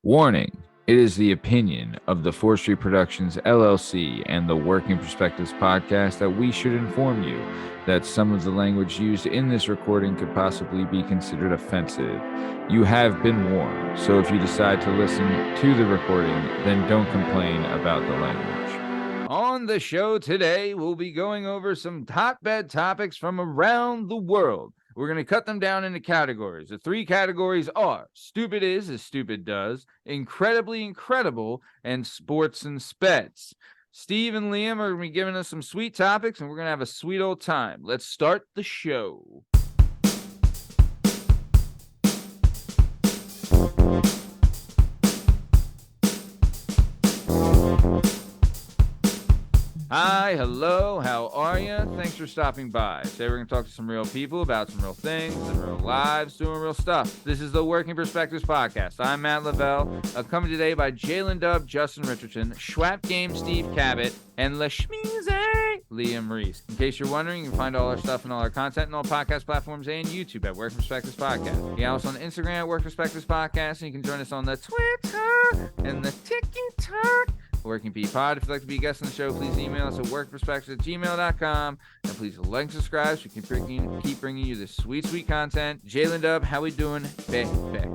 Warning. It is the opinion of the 4th Street Productions LLC and the Working Perspectives podcast that we should inform you that some of the language used in this recording could possibly be considered offensive. You have been warned, so if you decide to listen to the recording, then don't complain about the language. On the show today, we'll be going over some hotbed topics from around the world. We're going to cut them down into categories. The 3 categories are Stupid Is as Stupid Does, Incredibly Incredible, and Sports and Speds. Steve and Liam are going to be giving us some sweet topics, and we're going to have a sweet old time. Let's start the show. Hi, hello, how are you? Thanks for stopping by. Today we're going to talk to some real people about some real things and real lives, doing real stuff. This is the Working Perspectives podcast. I'm Matt Lavelle, accompanied today by Jalen Dubb, Justin Richardson, Schwap Game, Steve Cabot, and Lasmeeshma, Liam Reese. In case you're wondering, you can find all our stuff and all our content on all podcast platforms and YouTube at Working Perspectives Podcast. You can also on Instagram at Working Perspectives Podcast, and you can join us on the Twitter and the TikTok. Working P Pod. If you'd like to be a guest on the show, please email us at workperspectives@gmail.com. And please like and subscribe so we can keep bringing you this sweet, sweet content. Jalen Dubb, how we doing? Back.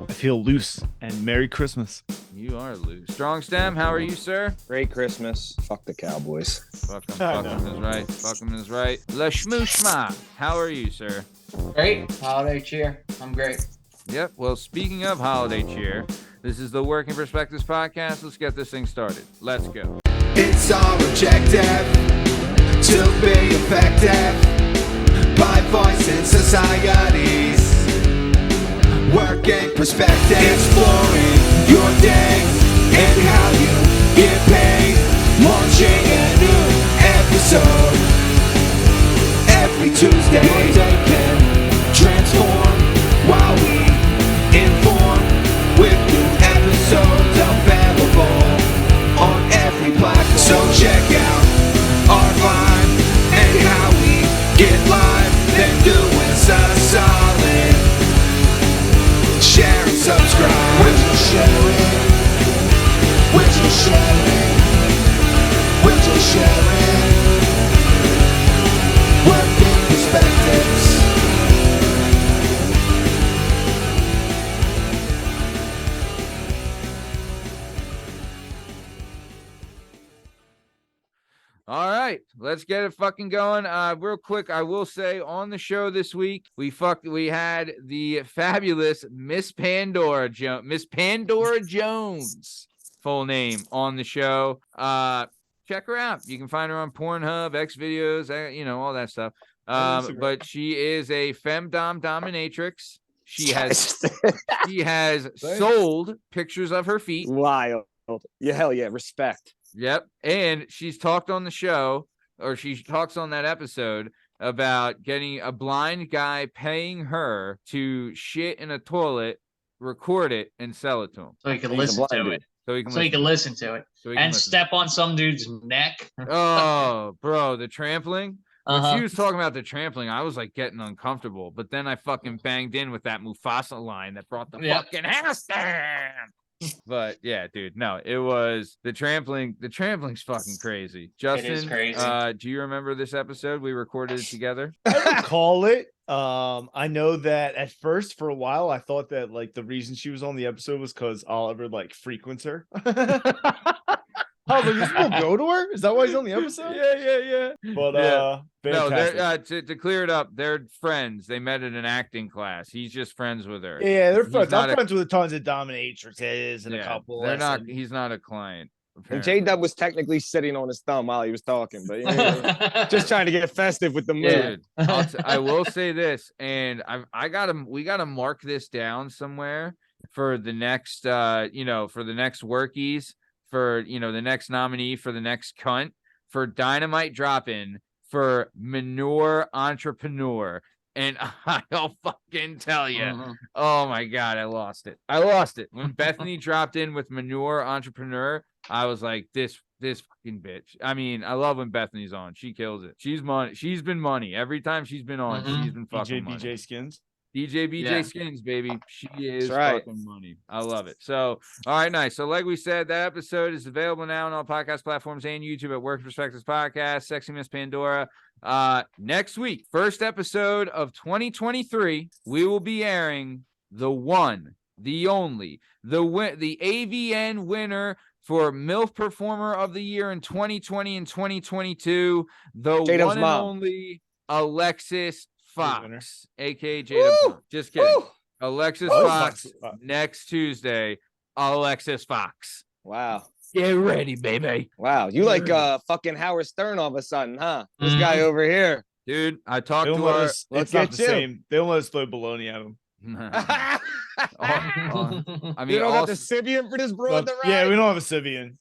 I feel loose, and Merry Christmas. You are loose. Strong Stem, how are you, sir? Great Christmas. Fuck the Cowboys. Fuck them is right. Fuck them is right. Lasmeeshma, how are you, sir? Great. Holiday cheer. I'm great. Yep. Well, speaking of holiday cheer, this is the Working Perspectives podcast. Let's get this thing started. Let's go. It's our objective to be effective by voicing societies. Working perspective, exploring your day and how you get paid. Launching a new episode every Tuesday. Your day can transform while we inform with new episodes available on every platform. So check out our vibe and how we get live. Then do us a solid. Share and subscribe. We're just sharing. We're just sharing. We're just sharing. Working perspectives. All right, let's get it fucking going. Real quick, I will say on the show this week, we had the fabulous Miss Pandora Jones, full name, on the show. Check her out. You can find her on Pornhub, X videos, all that stuff. But she is a femdom dominatrix. She has sold pictures of her feet. Wild. Yeah, hell yeah. Respect. Yep. And she's talked on the show, or she talks on that episode about getting a blind guy paying her to shit in a toilet, record it, and sell it to him. So he can listen to it. So he can listen to it. And step on some dude's neck. Oh, bro, the trampling. When Uh-huh. she was talking about the trampling, I was like getting uncomfortable. But then I fucking banged in with that Mufasa line that brought the fucking house down. But yeah, dude, no, it was the trampling. The trampling's fucking crazy. Justin, It is crazy. Do you remember this episode? We recorded it together. I recall it. I know that at first, for a while, I thought that like the reason she was on the episode was because Oliver like frequents her. I was like, you still go to her? Is that why he's on the episode? Yeah. But Yeah. No, fantastic. to clear it up, they're friends. They met in an acting class. He's just friends with her. Yeah, they're He's friends. not I'm friends with tons of dominatrixes and a Yeah, couple. They're not. and- He's not a client. And apparently. J-Dub was technically sitting on his thumb while he was talking, but just trying to get festive with the move. Dude, I will say this, and we gotta mark this down somewhere for the next, for the next workies, for the next nominee, for the next cunt, for Dynamite Drop-In, for Manure Entrepreneur. And I'll fucking tell you, oh my God, I lost it. When Bethany dropped in with Manure Entrepreneur, I was like, this fucking bitch. I mean, I love when Bethany's on. She kills it. She's money. She's been money. Every time she's been on, she's been fucking money. BJ Skins. DJ BJ Yeah. Skins, baby. She is right. fucking money. I love it. So, all right, nice. So, like we said, that episode is available now on all podcast platforms and YouTube at Working Perspectives Podcast, Sexy Miss Pandora. Next week, first episode of 2023, we will be airing the one, the only, the AVN winner for MILF Performer of the Year in 2020 and 2022, the Jada's one and mom. only Alexis winner. Fawx, aka Jada. Woo! Just kidding. Woo! Alexis Woo! Fawx next Tuesday. Alexis Fawx. Wow. Get ready, baby. Wow. You like fucking Howard Stern all of a sudden, huh? This Mhm. guy over here. Dude, I They talked don't to let our us, Look it's not at the you. same. They don't let us throw baloney at them. I You mean, don't have also, the Sibian for this broad to Yeah, ride? we don't have a Sibian.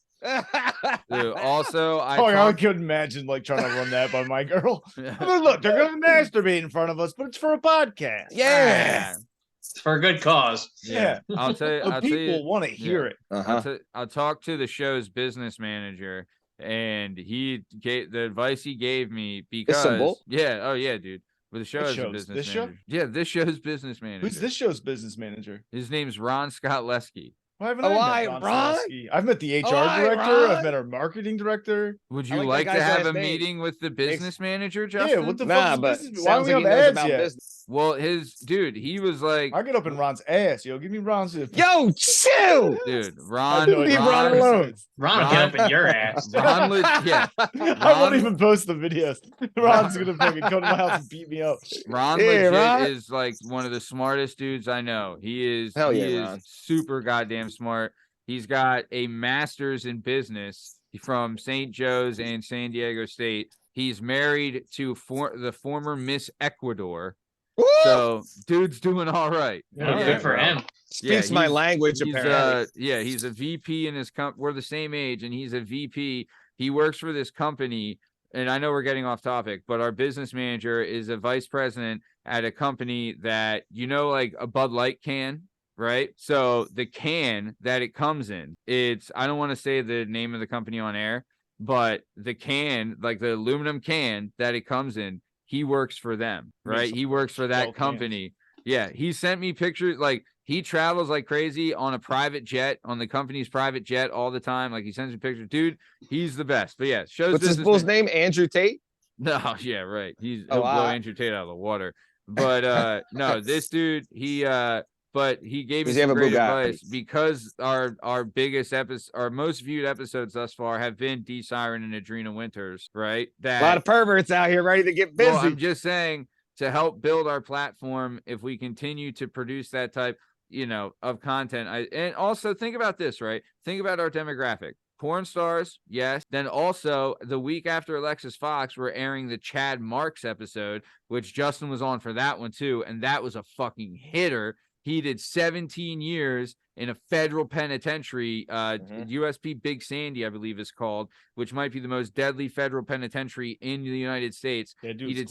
dude, also I I talked, couldn't imagine like trying to run that by my girl. I mean, look, they're gonna masturbate in front of us, but it's for a podcast. Yeah. It's for a good cause. Yeah. I'll tell you. The I'll tell you. people want to hear it. Uh-huh. I'll talk to the show's business manager, and he gave the advice he gave me because simple. yeah, oh yeah, dude. But the show What has a shows? business This show? manager. Yeah, this show's business manager. Who's this show's business manager? His name's Ron Scott Lesky. Why haven't Oh, I met Ron? Zaleski? I've met the HR Oh, director. Ron? I've met our marketing director. Would I you like like that to guy's have a last name. meeting with the business manager, Justin? Yeah, what the Nah, fuck but is business? Why sounds we like he have knows ads about yet? business. Well, his dude, he was like, I get up in Ron's ass, yo. Give me Ron's. Yo, chill. dude, I Ron, know leave it. Ron alone. Ron, get up in your ass. Ron, yeah, I won't Ron- even post the videos. Ron's gonna fucking come to my house and beat me up. Ron Yeah, legit Ron. is like one of the smartest dudes I know. He is, Hell he yeah, is Ron. super goddamn smart. He's got a master's in business from St. Joe's and San Diego State. He's married to the former Miss Ecuador. Woo! So dude's doing all right. Yeah, Yeah, good for bro. him. Speaks Yeah, my he's- language, He's apparently. he's a VP in his company. We're the same age, and he's a VP. He works for this company, and I know we're getting off topic, but our business manager is a vice president at a company that, like a Bud Light can, right? So the can that it comes in, I don't want to say the name of the company on air, but the can, like the aluminum can that it comes in, he works for them, right? Makes He works for that cans. company. Yeah, he sent me pictures. Like, he travels like crazy on a private jet, on the company's private jet all the time. Like, he sends me pictures. Dude, he's the best. But yeah, shows What's this business fool's man- name? Andrew Tate? No, yeah, right. He'll Oh, blow wow. Andrew Tate out of the water. But no, this dude, but he gave me Does he some have a great Bugatti? advice because our biggest episode, our most viewed episodes thus far have been D Siren and Adrena Winters, right? A lot of perverts out here ready to get busy. Well, I'm just saying, to help build our platform, if we continue to produce that type, of content. And also think about this, right? Think about our demographic. Porn stars, yes. Then also the week after Alexis Fawx, we're airing the Chad Marks episode, which Justin was on for that one too. And that was a fucking hitter. He did 17 years in a federal penitentiary, USP Big Sandy, I believe is called, which might be the most deadly federal penitentiary in the United States. Yeah, dude,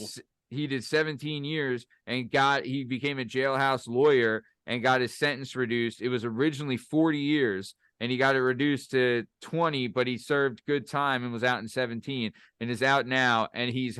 He did 17 years and he became a jailhouse lawyer and got his sentence reduced. It was originally 40 years and he got it reduced to 20, but he served good time and was out in 17 and is out now. And he's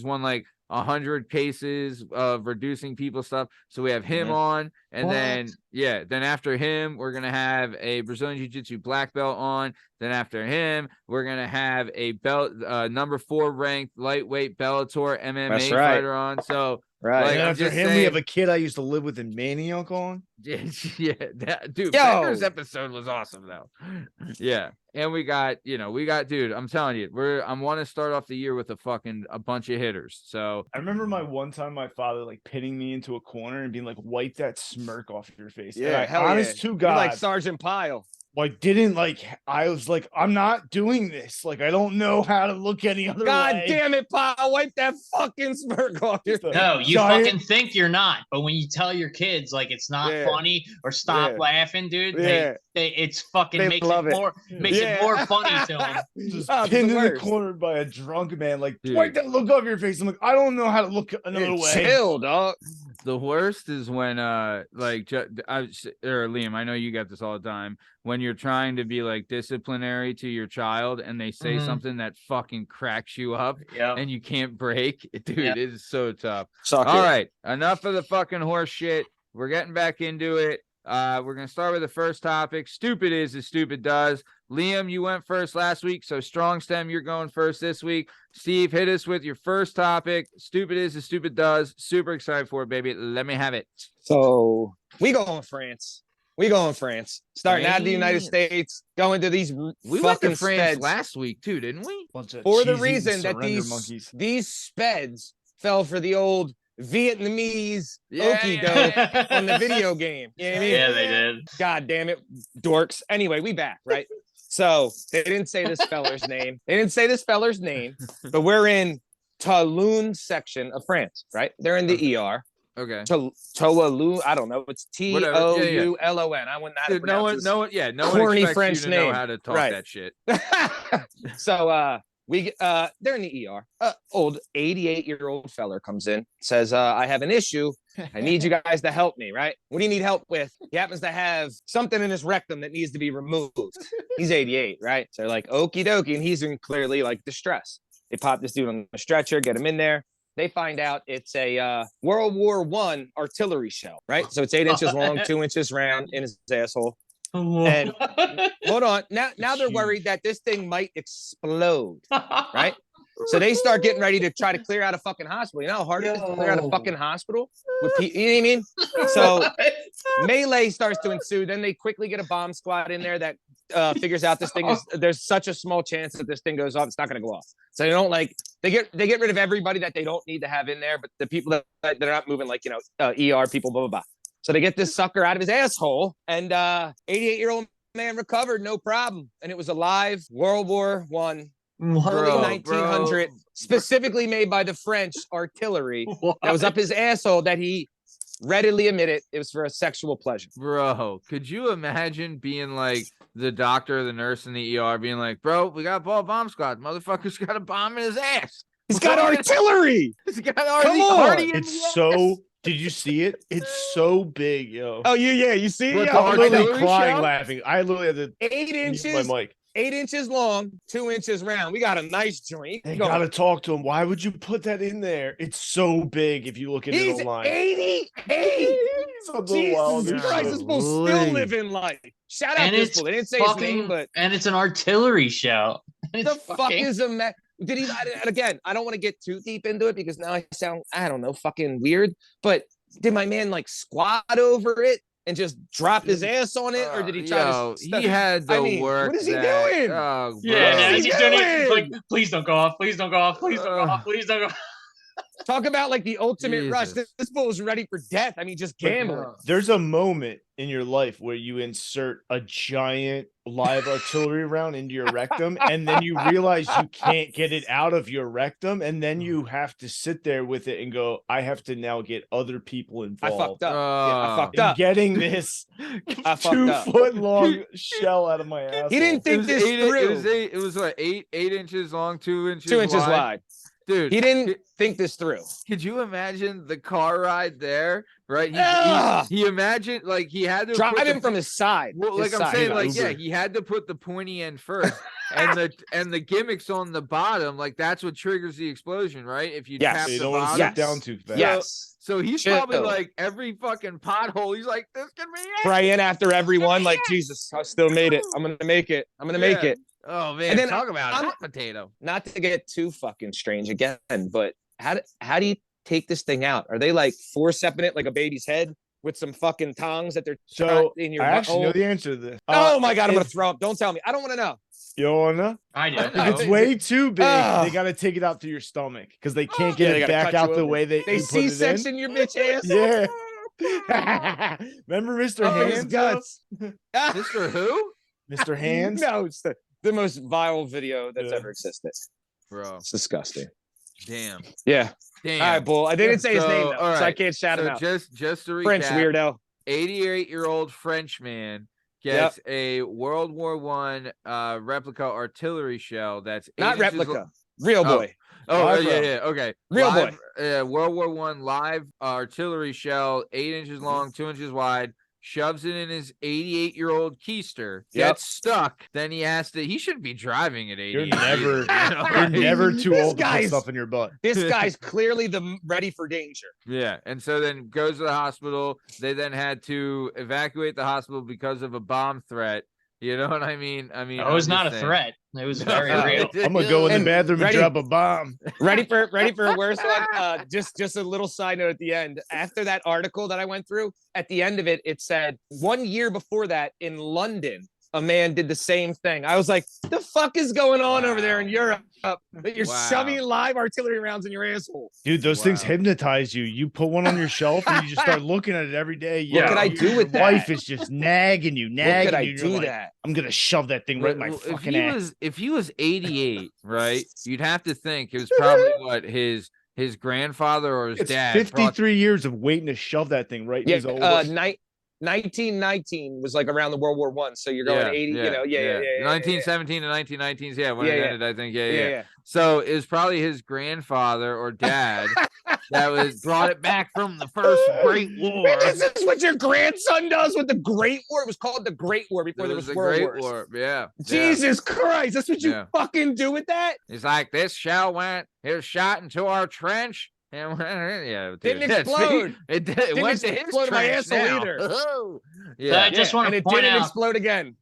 won like 100 cases of reducing people stuff. So we have him on, and then after him, we're going to have a Brazilian Jiu-Jitsu black belt on. Then after him, we're going to have a belt, number 4 ranked lightweight Bellator MMA That's right. fighter on. So Right. like, And I'm after just him, we saying- have a kid I used to live with in Maniac on. yeah, dude, Yo! Bender's episode was awesome though. Yeah. And we got, dude, I'm telling you, I want to start off the year with a bunch of hitters. So I remember one time my father like pinning me into a corner and being like, "Wipe that smirk off your face." And Yeah, I, hell honest yeah. to You're God, like Sergeant Pyle. I was like, I'm not doing this. Like, I don't know how to look any other God way. damn it, Pyle. Wipe that fucking smirk off your face. No, you Giant- fucking think you're not, but when you tell your kids like it's not Yeah. funny or stop Yeah. laughing, dude, Yeah. it's fucking They makes love it it. more it more funny to them. Just Oh, it's pinned the in the worst. corner by a drunk man. Like, Dude. wipe that look off your face. I'm like, I don't know how to look another way. Chill, dog. The worst is when Liam, I know you got this all the time, when you're trying to be like disciplinary to your child and they say something that fucking cracks you up and you can't break. Dude, it is so tough. All right, enough of the fucking horse shit. We're getting back into it. We're gonna start with the first topic. Stupid is as stupid does. Liam, you went first last week, so strong stem, you're going first this week. Steve, hit us with your first topic. Stupid is as stupid does. Super excited for it, baby. Let me have it. So we go in France. Starting out of the United States, going to these We went to fucking France speds. last week too, didn't we? For the reason that these speds fell for the old Vietnamese okie doke on the video game. You know what I mean? Yeah, they did. God damn it, dorks. Anyway, we back, right? So they didn't say this feller's name. But we're in Toulon section of France, right? They're in the ER. Okay. Toulon, I don't know. It's Toulon. I wouldn't know how to pronounce no one corny expects French you to know name. how to talk Right. that shit. So they're in the ER. Old 88-year-old feller comes in, says, I have an issue. I need you guys to help me, right? What do you need help with? He happens to have something in his rectum that needs to be removed. He's 88, right? So they're like, okie dokie, and he's in clearly like distress. They pop this dude on the stretcher, get him in there. They find out it's a World War I artillery shell, right? So it's 8 inches long, 2 inches round in his asshole. And hold on. Now they're worried that this thing might explode, right? So they start getting ready to try to clear out a fucking hospital. You know how hard it is to clear out a fucking hospital? You know what I mean? So melee starts to ensue. Then they quickly get a bomb squad in there that figures out this thing is, there's such a small chance that this thing goes off. It's not going to go off. So they don't they get rid of everybody that they don't need to have in there, but the people that they're not moving, like, ER people, blah, blah, blah. So they get this sucker out of his asshole, and 88-year-old man recovered, no problem. And it was a live World War I, early 1900, specifically made by the French artillery that was up his asshole that he readily admitted it was for a sexual pleasure. Bro, could you imagine being like the doctor or the nurse in the ER being like, bro, we got a bomb squad. Motherfucker's got a bomb in his ass. He's got artillery. He's got Come on. It's so... Did you see it? It's so big, yo. Oh, yeah. You see it? I'm literally artillery crying, shell? laughing. I literally had to 8 mute inches. my mic. 8 inches long, 2 inches round. We got a nice joint. They gotta talk to him. Why would you put that in there? It's so big if you look at it He's online. 88. Jesus Christ, this fool still living life. Shout out this fool. They didn't say his name, but and it's an artillery shell. the fuck is a man? Did he? And again, I don't want to get too deep into it because now I sound, I don't know, fucking weird. But did my man like squat over it and just drop his ass on it, or did he try to? He had the work. What is he doing? Oh, Yeah, he's he's doing it. Like, please don't go off. Please don't go off. Please don't go off. Please don't go off. Talk about like the ultimate rush. Jesus. This fool was ready for death. I mean, just gambling. There's a moment in your life where you insert a giant live artillery round into your rectum, and then you realize you can't get it out of your rectum, and then you have to sit there with it and go, I have to now get other people involved. I fucked up. I fucked in up. getting this 2-foot long shell out of my ass. He didn't think this through. It was what, 8 inches long, 2 inches 2 inches wide. Dude, he didn't think this through. Could you imagine the car ride there? Right? He imagined, like, he had to drive him from his side. Well, like I'm saying, like, yeah, he had to put the pointy end first, and the gimmicks on the bottom, like, that's what triggers the explosion, right? If you tap the bottom, sit down too fast. Yes. So he's probably like every fucking pothole. He's like, this can be it. Praying after everyone, like, Jesus, I still made it. I'm gonna make it. I'm gonna make it. Oh man, and then talk about hot potato. Not to get too fucking strange again, but how do you take this thing out? Are they like forcepping it like a baby's head with some fucking tongs that they're in your I actually know the answer to this. Oh my god, I'm gonna throw up. Don't tell me. I don't want to know. You wanna? I do. If it's way too big, they gotta take it out through your stomach because they can't get it back out the way they C-section your bitch ass. Yeah. Remember Mr. Hands? Guts. Mr. Who? Mr. Hands? No, it's the most viral video that's ever existed. Bro. It's disgusting. Damn. Yeah. Damn. All right, bull. I didn't say his name though, so I can't shout him out. Just to recap, French weirdo. 88-year-old French man gets a World War One replica artillery shell that's not replica, real boy. Okay. Real live, boy. World War One live artillery shell, 8 inches long, 2 inches wide. Shoves it in his 88-year-old keister, gets stuck. Then he shouldn't be driving at 88. You're never too old to put stuff in your butt. This guy's clearly ready for danger. Yeah, and so then goes to the hospital. They then had to evacuate the hospital because of a bomb threat. You know what I mean? It was not a threat. It was very real. I'm gonna go in the bathroom and drop a bomb. Ready for a worse one? Just a little side note at the end. After that article that I went through, at the end of it, it said 1 year before that in London, a man did the same thing. I was like, the fuck is going on over there in Europe? That you're shoving live artillery rounds in your asshole. Dude, those things hypnotize you. You put one on your shelf and you just start looking at it every day. What could I do with that? Wife is just nagging you. What could I do that? I'm gonna shove that thing right in my fucking ass. If he was 88, right, you'd have to think it was probably what his grandfather or his dad. 53 years of waiting to shove that thing right in his old. 1919 was like around the World War One, so you're going 80. 1917 to 1919s, when it ended, I think. Yeah. So it was probably his grandfather or dad that brought it back from the first Great War. This is what your grandson does with the Great War. It was called the Great War before there was the World Great Wars. War. Yeah. Jesus Christ, that's what you fucking do with that? He's like, this shell it was shot into our trench. And didn't explode. It did. It went to his trench now. I just want to point out. It didn't explode again.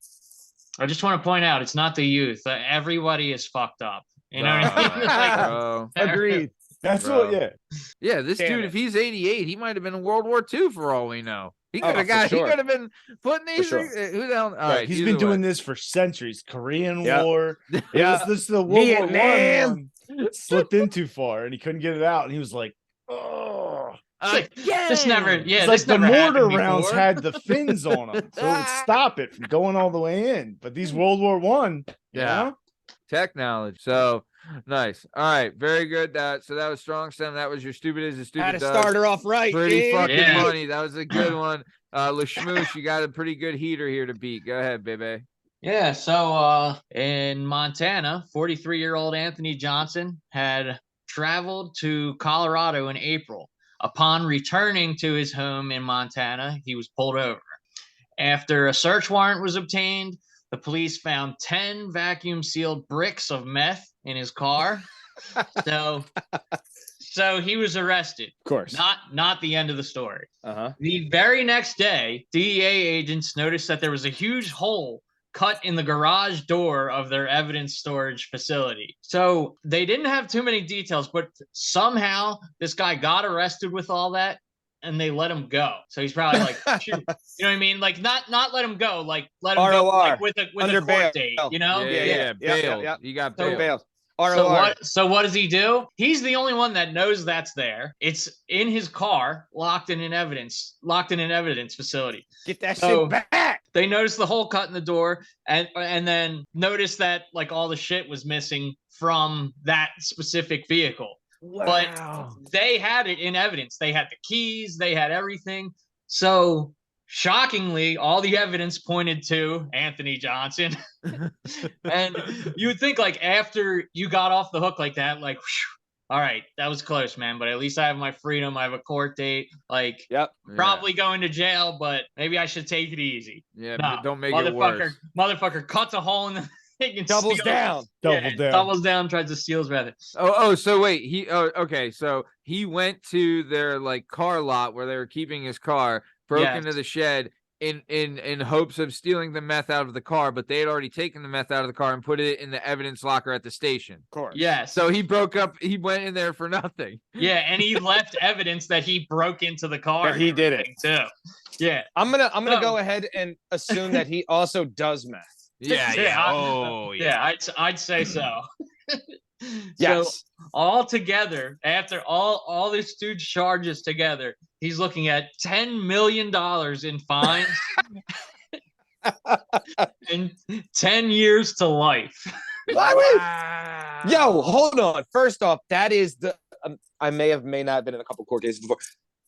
I just want to point out, it's not the youth. Everybody is fucked up. You know what I mean? Agreed. That's what. Yeah. This dude, if he's 88, he might have been in World War II for all we know. He could have He could have been putting these. Who the hell? All right. He's been doing this for centuries. Korean War. This is the World War One. Slipped in too far and he couldn't get it out, and he was like, "Oh, this never." Yeah, it's like the mortar rounds had the fins on them, so it would stop it from going all the way in. But these World War One, tech knowledge. So nice. All right, very good. So that was strong stem. That was your stupid is a stupid. Had to start her off right. Pretty fucking funny. That was a good one. Lasmeeshma, you got a pretty good heater here to beat. Go ahead, baby. Yeah, so in Montana, 43-year-old Anthony Johnson had traveled to Colorado in April. Upon returning to his home in Montana, he was pulled over. After a search warrant was obtained, the police found 10 vacuum-sealed bricks of meth in his car. So he was arrested. Of course. Not the end of the story. The very next day, DEA agents noticed that there was a huge hole cut in the garage door of their evidence storage facility. So they didn't have too many details, but somehow this guy got arrested with all that and they let him go. So he's probably like, shoot, you know what I mean? Like not let him go, like let him go like, with a court date, you know? Bail. You got bail. So what does he do? He's the only one that knows that's there. It's in his car, locked in an evidence facility. Get that shit back. They noticed the hole cut in the door and then noticed that like all the shit was missing from that specific vehicle. Wow. But they had it in evidence. They had the keys, they had everything. So shockingly, all the evidence pointed to Anthony Johnson. And you would think like after you got off the hook like that, like, whew, all right, that was close, man. But at least I have my freedom. I have a court date. Like, probably going to jail, but maybe I should take it easy. Yeah, but don't make it worse. Motherfucker cuts a hole in the thing and doubles down. Doubles down, tries to steal his method. So wait, okay. So he went to their like car lot where they were keeping his car, broke into the shed in hopes of stealing the meth out of the car, but they had already taken the meth out of the car and put it in the evidence locker at the station. Of course. Yes. So he went in there for nothing. Yeah, and he left evidence that he broke into the car. That he did it too. Yeah. I'm gonna go ahead and assume that he also does meth. I'd say so. Yes. So all together, after all this dude's charges together, he's looking at $10 million in fines and 10 years to life. Yo, hold on. First off, that is the I may not have been in a couple court cases before.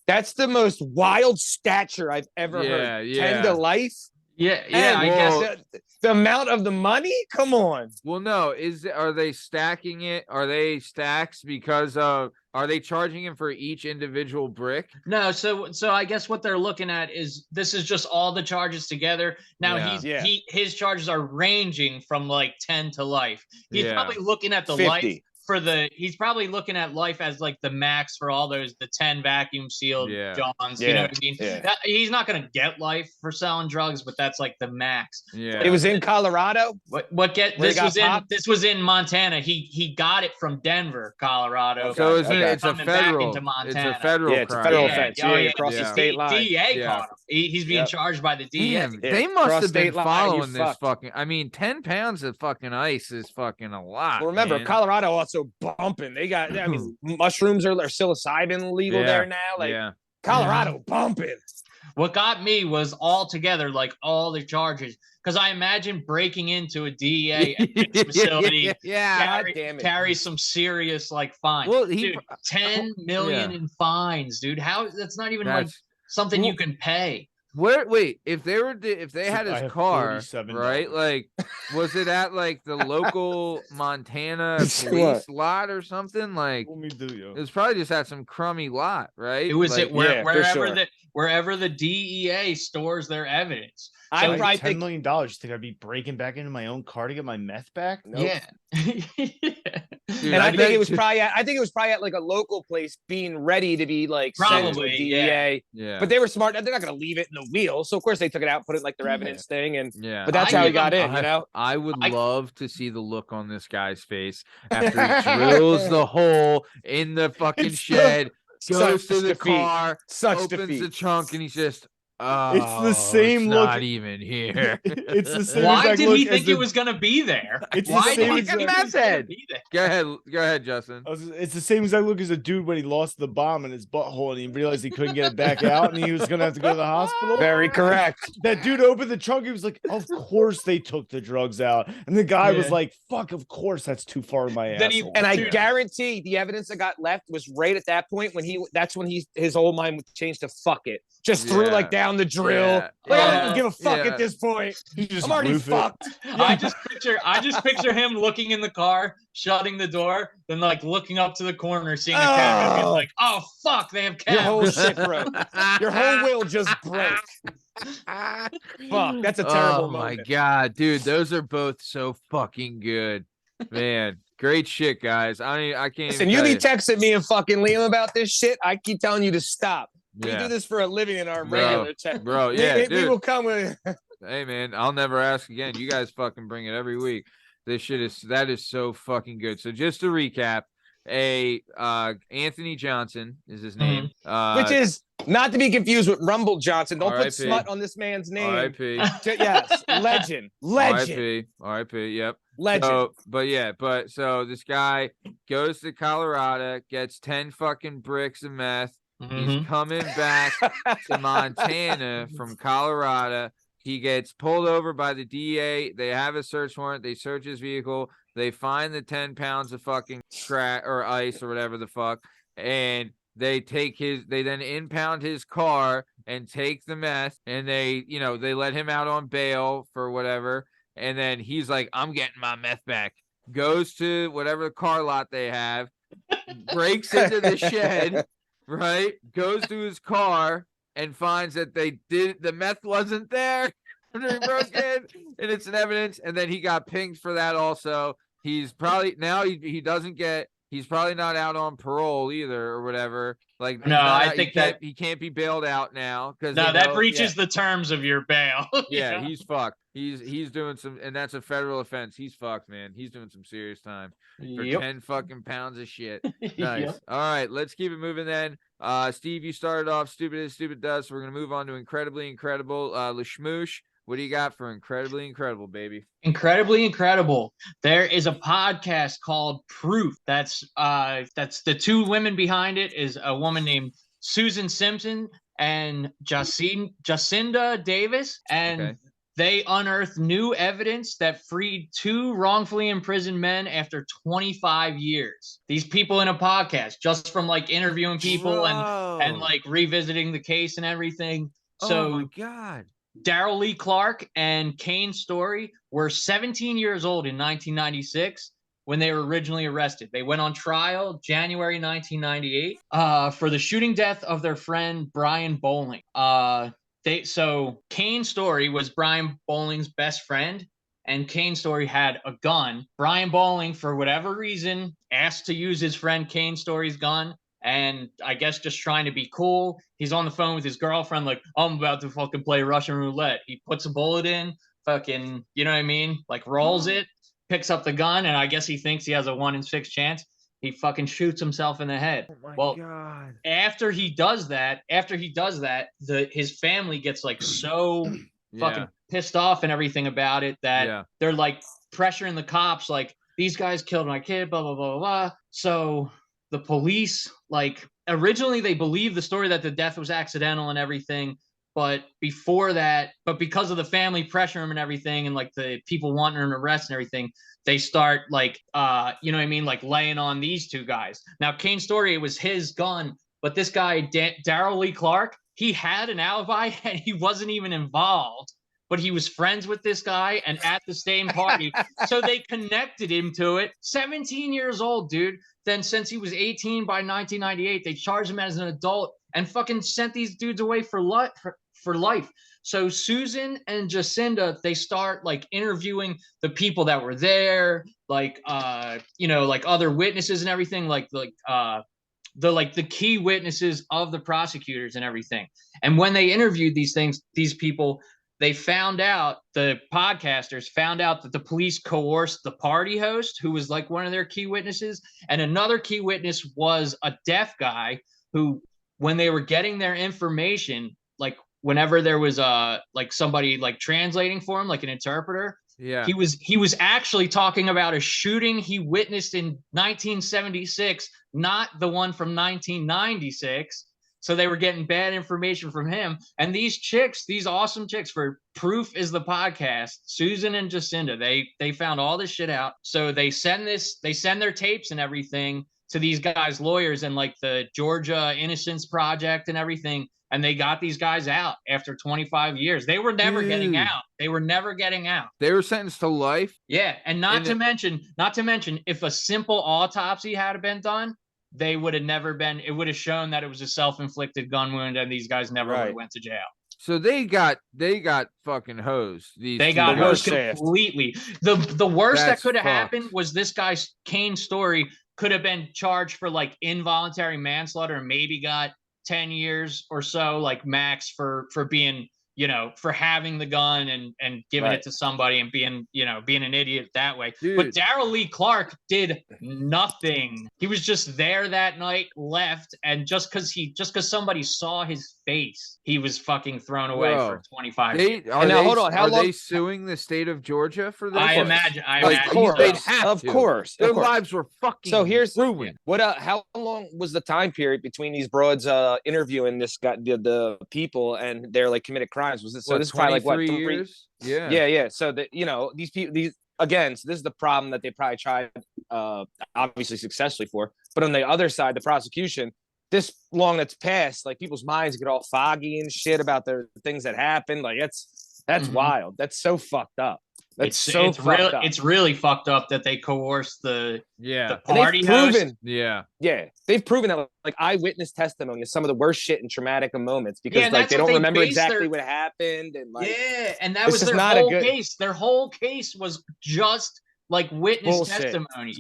That's the most wild stature I've ever heard. 10 to life. Yeah, And I guess. the amount of the money. Come on. Well, no, are they stacking it? Are they stacks because of? Are they charging him for each individual brick? No, so I guess what they're looking at is this is just all the charges together. Now Yeah. his charges are ranging from like 10 to life. He's Yeah. probably looking at the 50. life he's probably looking at life as like the max for all the 10 vacuum sealed Johns. You know what I mean? Yeah. He's not gonna get life for selling drugs, but that's like the max. Yeah. It was in Colorado. This was in Montana. He got it from Denver, Colorado. So it's a Coming federal. back into Montana. It's a federal Yeah, it's a crime. federal Yeah, offense. oh, Yeah, yeah. across the Yeah. state line. DEA Yeah. caught him. He's being charged by the DEA. Damn, Yeah. they must Cross have been state line, you following this fucked. fucking. I mean, 10 pounds of fucking ice is fucking a lot. Well, remember, man. Colorado also bumping. They got, I mean, mushrooms are psilocybin legal Yeah. there now. Like yeah. Colorado bumping. What got me was all together, like all the charges, because I imagine breaking into a DEA facility yeah. God damn it. carry some serious like fines. Well, dude, 10 million in fines, dude. How that's not even like That's something you well, can pay. wait, if they had I his have car, $47. right? Like, was it at like the local Montana What? police lot or something? Like, Let me do you. it was probably just at some crummy lot, right? It was like, yeah, for sure. wherever the DEA stores their evidence. I So- probably $10 think million. You think I'd be breaking back into my own car to get my meth back? Nope. Yeah. Dude, and I bet think it was probably at like a local place being ready to be like sent to a Probably, DEA. yeah, But they were smart. They're not going to leave it in the wheel. So of course they took it out, put it in like their evidence thing, and yeah. but that's I how he give got him- in. You know, I would I- love to see the look on this guy's face after he drills the hole in the fucking It's shed, goes such to the defeat. car, Such opens defeat. the trunk, and he's just, oh, the same it's look- not even here. It's the same Why exact did look he as think the- it was gonna be there? It's the Why same did he think it exact- was gonna Method. be there? Go ahead, Justin. It's the same exact look as a dude when he lost the bomb in his butthole and he realized he couldn't get it back out and he was gonna have to go to the hospital. Very correct. That dude opened the trunk. He was like, "Of course they took the drugs out," and the guy was Yeah. like, "Fuck, of course that's too far in my Then he- asshole." And I Dude. guarantee the evidence that got left was right at that point when that's when his whole mind would change to fuck it. Just threw Yeah. like down the drill. Yeah. Like, I Yeah. don't give a fuck Yeah. at this point. He just I'm already roof it. fucked. I just picture him looking in the car, shutting the door, then like looking up to the corner, seeing a cab, and being Oh. like, "Oh fuck, they have Your cabs." whole shit broke. Your whole will just broke. Fuck, that's a terrible Oh my moment. god, dude, those are both so fucking good, man. Great shit, guys. I can't. Listen, even you tell be texting me and fucking Liam about this shit. I keep telling you to stop. We Yeah. do this for a living in our Bro, regular chat. bro. Yeah, we dude. will come with. Hey, man, I'll never ask again. You guys fucking bring it every week. That is so fucking good. So just to recap, Anthony Johnson is his name. Which is not to be confused with Rumble Johnson. Don't R.I.P. put smut on this man's name. R.I.P. Yes, legend, legend, R.I.P. Yep. legend. So this guy goes to Colorado, gets 10 fucking bricks of meth. Mhm. He's coming back to Montana from Colorado. He gets pulled over by the DA. They have a search warrant. They search his vehicle. They find the 10 pounds of fucking crack or ice or whatever the fuck. And they then impound his car and take the meth. And they let him out on bail for whatever. And then he's like, I'm getting my meth back. Goes to whatever car lot they have, breaks into the shed, right? Goes to his car and finds that the meth wasn't there when he broke in, and it's an evidence. And then he got pinged for that also. He's probably now he's probably not out on parole either or whatever. Like, No, I think he can't be bailed out now because No, that breaches the terms of your bail. you yeah, know? he's fucked. He's doing some, and that's a federal offense. He's fucked, man. He's doing some serious time for Yep. 10 fucking pounds of shit. Nice. Yep. All right, let's keep it moving then. Steve, you started off stupid as stupid does, so we're gonna move on to incredibly incredible. Lasmeeshma, what do you got for incredibly incredible, baby? Incredibly incredible. There is a podcast called Proof. That's the two women behind it is a woman named Susan Simpson and Jacinda Davis, and Okay. they unearthed new evidence that freed two wrongfully imprisoned men after 25 years. These people in a podcast, just from like interviewing people and like revisiting the case and everything. oh So my god, Daryl Lee Clark and Kane Story were 17 years old in 1996 when they were originally arrested. They went on trial January 1998 for the shooting death of their friend Brian Bowling. So Kane Story was Brian Bowling's best friend, and Kane Story had a gun. Brian Bowling, for whatever reason, asked to use his friend Kane Story's gun. And I guess just trying to be cool, he's on the phone with his girlfriend, like, I'm about to fucking play Russian roulette. He puts a bullet in, fucking, you know what I mean? Like, rolls it, picks up the gun, and I guess he thinks he has a 1 in 6 chance. He fucking shoots himself in the head. Oh my God. After he does that, his family gets like so fucking pissed off and everything about it that they're like pressuring the cops, like, these guys killed my kid, blah, blah, blah, blah, blah. So the police, like, originally they believed the story that the death was accidental and everything, but because of the family pressure and everything, and like the people wanting an arrest and everything, they start like, you know what I mean, like laying on these two guys. Now, Kane Story, it was his gun, but this guy Daryl Lee Clark, he had an alibi and he wasn't even involved, but he was friends with this guy and at the same party. So they connected him to it. 17 years old, dude. Then since he was 18 by 1998, they charged him as an adult and fucking sent these dudes away for life. So Susan and Jacinda, they start like interviewing the people that were there, like you know, like other witnesses and everything, like the key witnesses of the prosecutors and everything. And when they interviewed these people, they found out, the podcasters found out that the police coerced the party host, who was like one of their key witnesses. And another key witness was a deaf guy who, when they were getting their information, like whenever there was like somebody like translating for him, like an interpreter, he was actually talking about a shooting he witnessed in 1976, not the one from 1996. So they were getting bad information from him. And these chicks, these awesome chicks, for Proof is the podcast, Susan and Jacinda, they found all this shit out. So they send their tapes and everything to these guys' lawyers and like the Georgia Innocence Project and everything. And they got these guys out after 25 years. They were never getting out. They were never getting out. They were sentenced to life. Yeah. And not to mention, if a simple autopsy had been done, they would have never been, it would have shown that it was a self-inflicted gun wound and these guys never would have went to jail. So they got fucking hosed. They got hosed completely. The worst that could have happened was this guy's Kane Story could have been charged for like involuntary manslaughter and maybe got 10 years or so, like max, for being, you know, for having the gun and giving it to somebody and being, you know, being an idiot that way. Dude. But Daryl Lee Clark did nothing. He was just there that night, left, and just because somebody saw his face, he was fucking thrown away for 25 years. Hold on. How long? Are they suing the state of Georgia for this? I imagine. Of course. Their lives were fucking ruined. How long was the time period between these broads interviewing this guy, the people, and they're like committed crimes? Was it so? This is probably like what, 3 years? Yeah. So that, you know, these people, again, so this is the problem that they probably tried, obviously successfully for. But on the other side, the prosecution, this long that's passed, like people's minds get all foggy and shit about the things that happened. Like that's wild. That's so fucked up. It's really fucked up that they coerced the party host. They've proven that like eyewitness testimony is some of the worst shit and traumatic moments because like they don't remember exactly what happened and like and that was their whole case. Their whole case was just like witness testimony.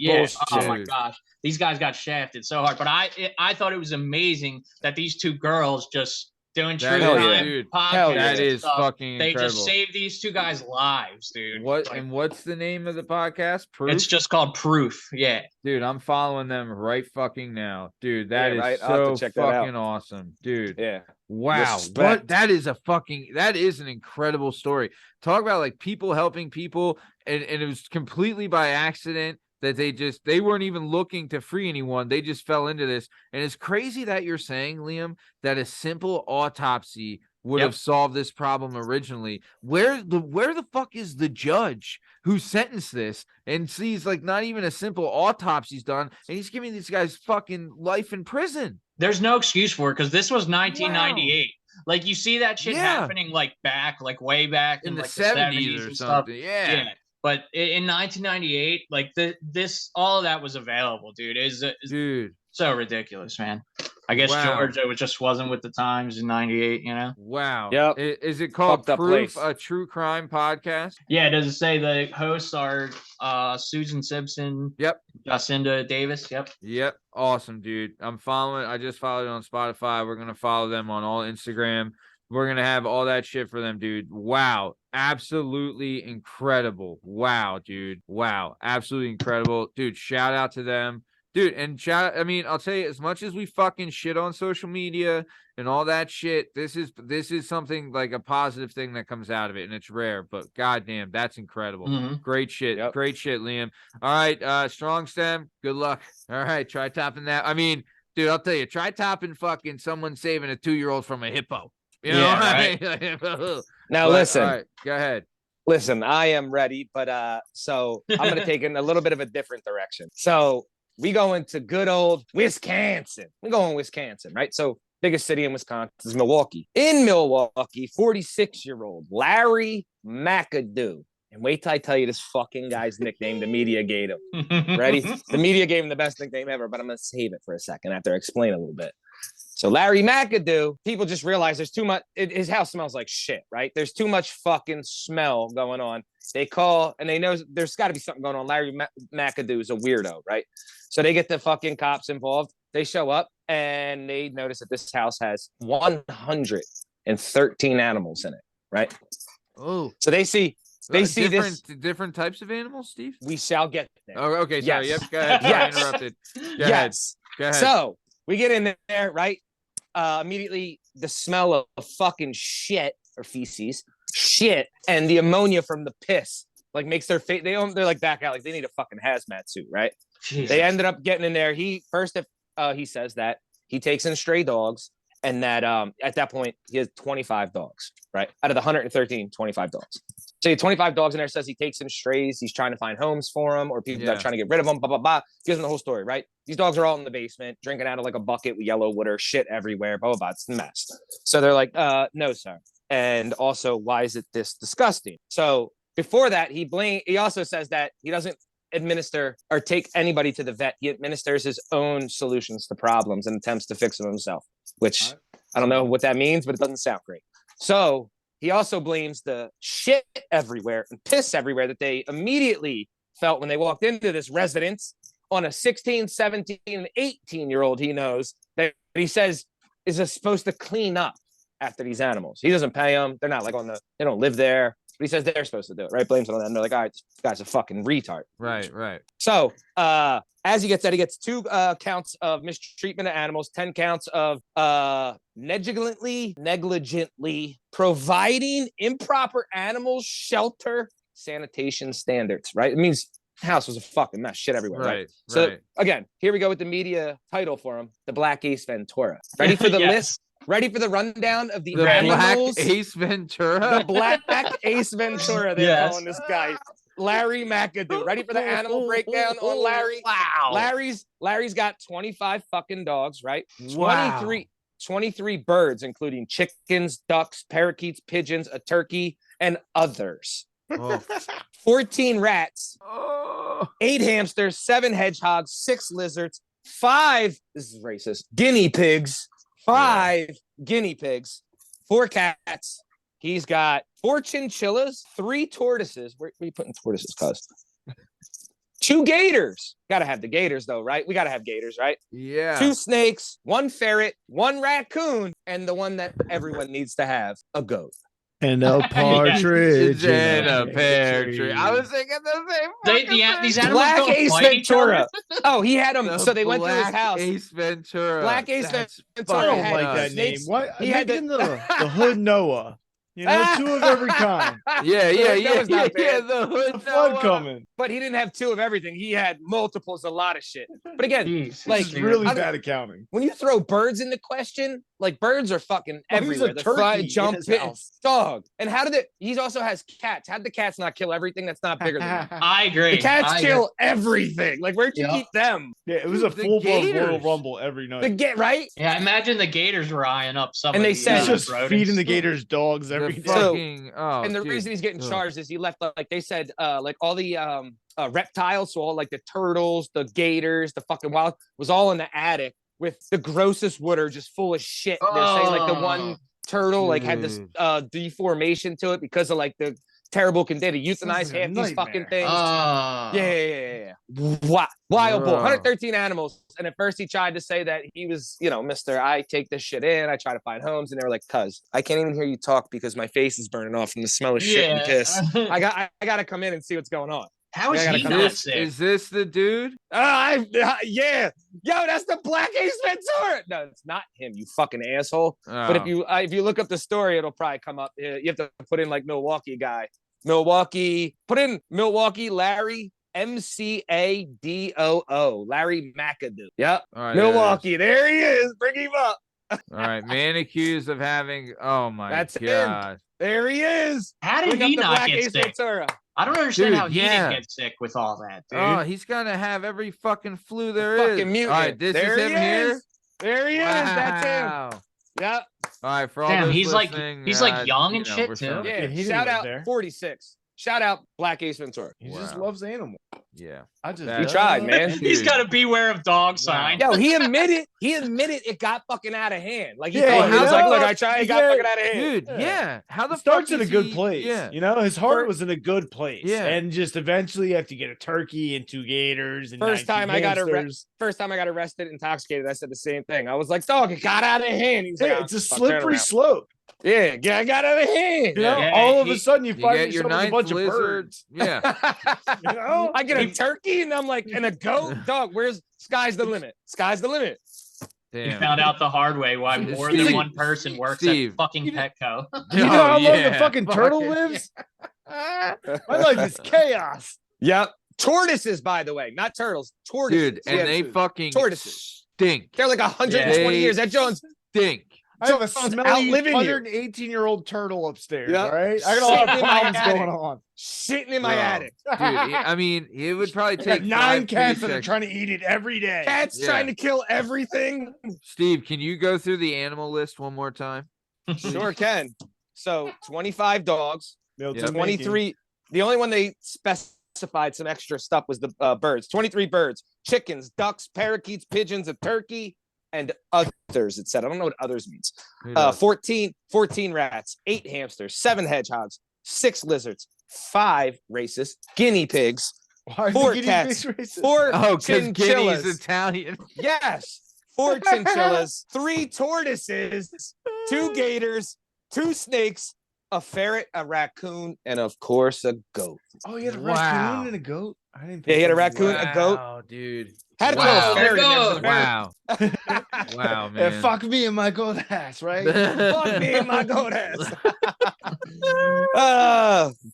Oh my gosh, these guys got shafted so hard. But I thought it was amazing that these two girls just doing true crime podcasts. That is fucking incredible. They just saved these two guys' lives, dude. What's the name of the podcast? Proof? It's just called Proof. Yeah. Dude, I'm following them right fucking now. Dude, that is so fucking awesome. Dude. Yeah. Wow. What? That is an incredible story. Talk about like people helping people, and it was completely by accident. That they weren't even looking to free anyone. They just fell into this. And it's crazy that you're saying, Liam, that a simple autopsy would have solved this problem originally. Where the fuck is the judge who sentenced this and sees like not even a simple autopsy's done and he's giving these guys fucking life in prison? There's no excuse for it because this was 1998. Like you see that shit happening like way back in the like 70s or something. Yeah. But in 1998, like all of that was available, dude. Dude, so ridiculous, man. I guess Georgia just wasn't with the times in 98, you know? Wow. Yep. Is it called Proof, a true crime podcast? Yeah, does it say the hosts are Susan Simpson? Yep. Jacinda Davis? Yep. Awesome, dude. I'm following. I just followed it on Spotify. We're going to follow them on all Instagram. We're going to have all that shit for them, dude. Wow. Absolutely incredible. Wow, dude. Wow. Absolutely incredible. Dude, shout out to them. Dude, and I mean, I'll tell you, as much as we fucking shit on social media and all that shit, this is something like a positive thing that comes out of it, and it's rare, but goddamn, that's incredible. Mm-hmm. Great shit. Yep. Great shit, Liam. All right, Strong Stem, good luck. All right, try topping that. I mean, dude, I'll tell you, try topping fucking someone saving a 2-year-old from a hippo. You know? Yeah, right. Now, listen. All right, go ahead. Listen, I am ready, but so I'm going to take in a little bit of a different direction. So we go into good old Wisconsin. We go in Wisconsin, right? So biggest city in Wisconsin is Milwaukee. In Milwaukee, 46-year-old Larry McAdoo. And wait till I tell you this fucking guy's nickname the media gave him. Ready? The media gave him the best nickname ever, but I'm going to save it for a second after I explain a little bit. So Larry McAdoo, people just realize there's too much. His house smells like shit, right? There's too much fucking smell going on. They call and they know there's got to be something going on. Larry McAdoo is a weirdo, right? So they get the fucking cops involved. They show up and they notice that this house has 113 animals in it, right? Oh, so they see different types of animals, Steve. We shall get there. Oh, okay. Sorry. Yes. Yep. Go ahead. Sorry, Yes. interrupted. Go Yes. Ahead. So we get in there, right? Immediately the smell of fucking shit or feces, and the ammonia from the piss like makes their face. They're like back out, like they need a fucking hazmat suit, right? Jesus. They ended up getting in there. He says that he takes in stray dogs, and that at that point he has 25 dogs, right? Out of the 113, 25 dogs. So he had 25 dogs in there. Says he takes in strays. He's trying to find homes for them, or people that are trying to get rid of them. Blah blah blah. Gives them the whole story, right? These dogs are all in the basement, drinking out of like a bucket with yellow water, shit everywhere. Blah blah blah. It's a mess. So they're like, no, sir. And also, why is it this disgusting? So before that, he also says that he doesn't administer or take anybody to the vet. He administers his own solutions to problems and attempts to fix them himself, which I don't know what that means, but it doesn't sound great. So he also blames the shit everywhere and piss everywhere that they immediately felt when they walked into this residence on a 16, 17, and 18-year-old he knows that he says is supposed to clean up after these animals. He doesn't pay them. They're not like they don't live there. But he says they're supposed to do it, right? Blames it on them. And they're like, all right, this guy's a fucking retard. Right. So as he gets 2 counts of mistreatment of animals, 10 counts of negligently providing improper animal shelter sanitation standards, right? It means the house was a fucking mess, shit everywhere, right? So again, here we go with the media title for him, the Black Ace Ventura. Ready for the list? Ready for the rundown of the animals? Black Ace Ventura? The Black Ace Ventura, they're calling this guy. Larry McAdoo. Ready for the animal breakdown on Larry? Wow. Larry's got 25 fucking dogs, right? Wow. 23 birds, including chickens, ducks, parakeets, pigeons, a turkey, and others. Oh. 14 rats, 8 hamsters, 7 hedgehogs, 6 lizards, 5, this is racist, guinea pigs, 5 guinea pigs, 4 cats. He's got 4 chinchillas, 3 tortoises. Where are you putting tortoises, cuz? 2 gators. Gotta have the gators, though, right? We gotta have gators, right? Yeah. 2 snakes, 1 ferret, 1 raccoon, and the one that everyone needs to have, a goat. And a partridge in a pear tree. I was thinking the same. These animals Black don't Ace fight each other. Ventura. Oh, he had them. So they went to his house. Black Ace Ventura. Black Ace I Ventura. don't had like that name. snakes. What? He had Making the hood Noah. You know, 2 of every kind. Yeah. The hood The flood coming. But he didn't have 2 of everything. He had multiples, a lot of shit. But again, Jeez, like It's really bad accounting. when you throw birds into question, like birds are fucking Oh, he's a everywhere. They're turkey flying, in his jumping, house. dog. And how did it? He also has cats. How did the cats not kill everything that's not bigger than him? I agree. The cats I agree. kill everything. Like, where'd you Yep. keep them? Yeah, it was a Dude, the full-blown Royal Gators. Rumble every night. Right? Yeah, imagine the Gators were eyeing up some And of they the, said- He's just rodents. feeding the Gators dogs The every day. fucking, oh, And the dude. reason he's getting Ugh. charged is he left, like they said, like all the reptiles, so all like the turtles, the gators, the fucking wild, was all in the attic with the grossest water just full of shit. They're saying like the one turtle like had this deformation to it because of like the terrible condition. They euthanized Sounds like a half these fucking nightmare. things. Yeah. Wild bull, 113 animals. And at first he tried to say that he was, Mr. I take this shit in. I try to find homes. And they were like, cuz I can't even hear you talk because my face is burning off from the smell of shit and piss. I got to come in and see what's going on. How is I gotta he come not This, sick? is this the dude? Yeah. Yo, that's the Black Ace Ventura. No, it's not him, you fucking asshole. But if you look up the story, it'll probably come up. You have to put in like Milwaukee guy. Put in Milwaukee Larry MCADOO. Larry McAdoo. Yep. All right, Milwaukee. There he is. Bring him up. All right, man accused of having. Oh my That's him. god. There he is. How did Bring up he the not Black get Ace sick? Ventura. I don't understand Dude, how he yeah. didn't get sick with all that, dude. Oh, he's gonna have every fucking flu there is. Fucking mutant. All right, this There is he him here. is. There he is. That's him. Wow. Yep. All right, for all Damn, those he's like listening, young and shit, we're too. sorry. Yeah. he didn't Shout live out there. 46. Shout out Black Ace Ventura. He just Wow. loves animals. Yeah. I just He tried, man. He's got a beware of dog sign. Yo, he admitted it got fucking out of hand. Like he Yeah, thought he you was know like, what? look, I tried, it got Yeah. fucking out of hand. Dude, Yeah. yeah. How the It starts fuck in a is good he- place. Yeah. His heart was in a good place. Yeah. And just eventually you have to get a turkey and 2 gators and First 19 time I got hamsters. First time I got arrested intoxicated, I said the same thing. I was like, dog, it got out of hand. He was like, Yeah, "Oh, it's a fuck, turn slippery around." slope. Yeah, it got out of hand. You know, Yeah, all of a he- sudden you You find get your yourself with a ninth bunch lizard. of birds. Yeah. You know? I get a turkey and I'm like, and a goat, dog. Where's sky's the limit? Sky's the limit. He Damn. found out the hard way why more Steve- than one person works Steve, at fucking you- Petco. You know how long the yeah, fucking turtle fucking- lives? My life is chaos. Yep. Tortoises, by the way, not turtles. Tortoises. Dude, and Yeah, they fucking tortoises. stink. They're like 120 Yeah. years. That Jones Stink. I have a Jones smelly outliving you. 118-year-old turtle upstairs. Yeah. All right, I got a lot Sitting of in my problems attic. going on. sitting in my Bro. attic. Dude, I mean, it would probably I got take 9 5 cats that are paychecks. trying to eat it every day. Cats Yeah. trying to kill everything. Steve, can you go through the animal list one more time? Sure can. So 25 dogs, Meal to Yeah. the 23. The only one they specified some extra stuff was the birds. 23 birds, chickens, ducks, parakeets, pigeons, a turkey, and others. It said. I don't know what others means. Who knows? 14 rats, 8 hamsters, 7 hedgehogs, 6 lizards, 5 racist guinea pigs, Why are 4 the guinea cats, pigs racist? 4 Oh, because chinchillas. Guinea's Italian. Yes. 4 chinchillas, 3 tortoises, 2 gators, 2 snakes, a ferret, a raccoon, and of course a goat. Oh, he had a Wow. raccoon and a goat. I didn't. Yeah, he had a think that was- raccoon, a goat. Wow, dude. Had to Wow. throw a ferret in there. Goat. for the ferret. Wow. Wow, Yeah, man. fuck me and my goat ass, right? Fuck me and my goat ass.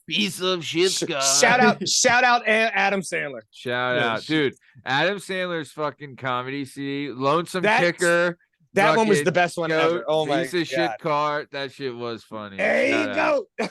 Piece of shit, Shout out Adam Sandler. Shout Yeah, out, dude. Adam Sandler's fucking comedy CD, Lonesome That's- Kicker. That one was fucking the best one goat, ever. Oh my piece of shit god. cart. That shit was funny. Hey, Shout out. goat.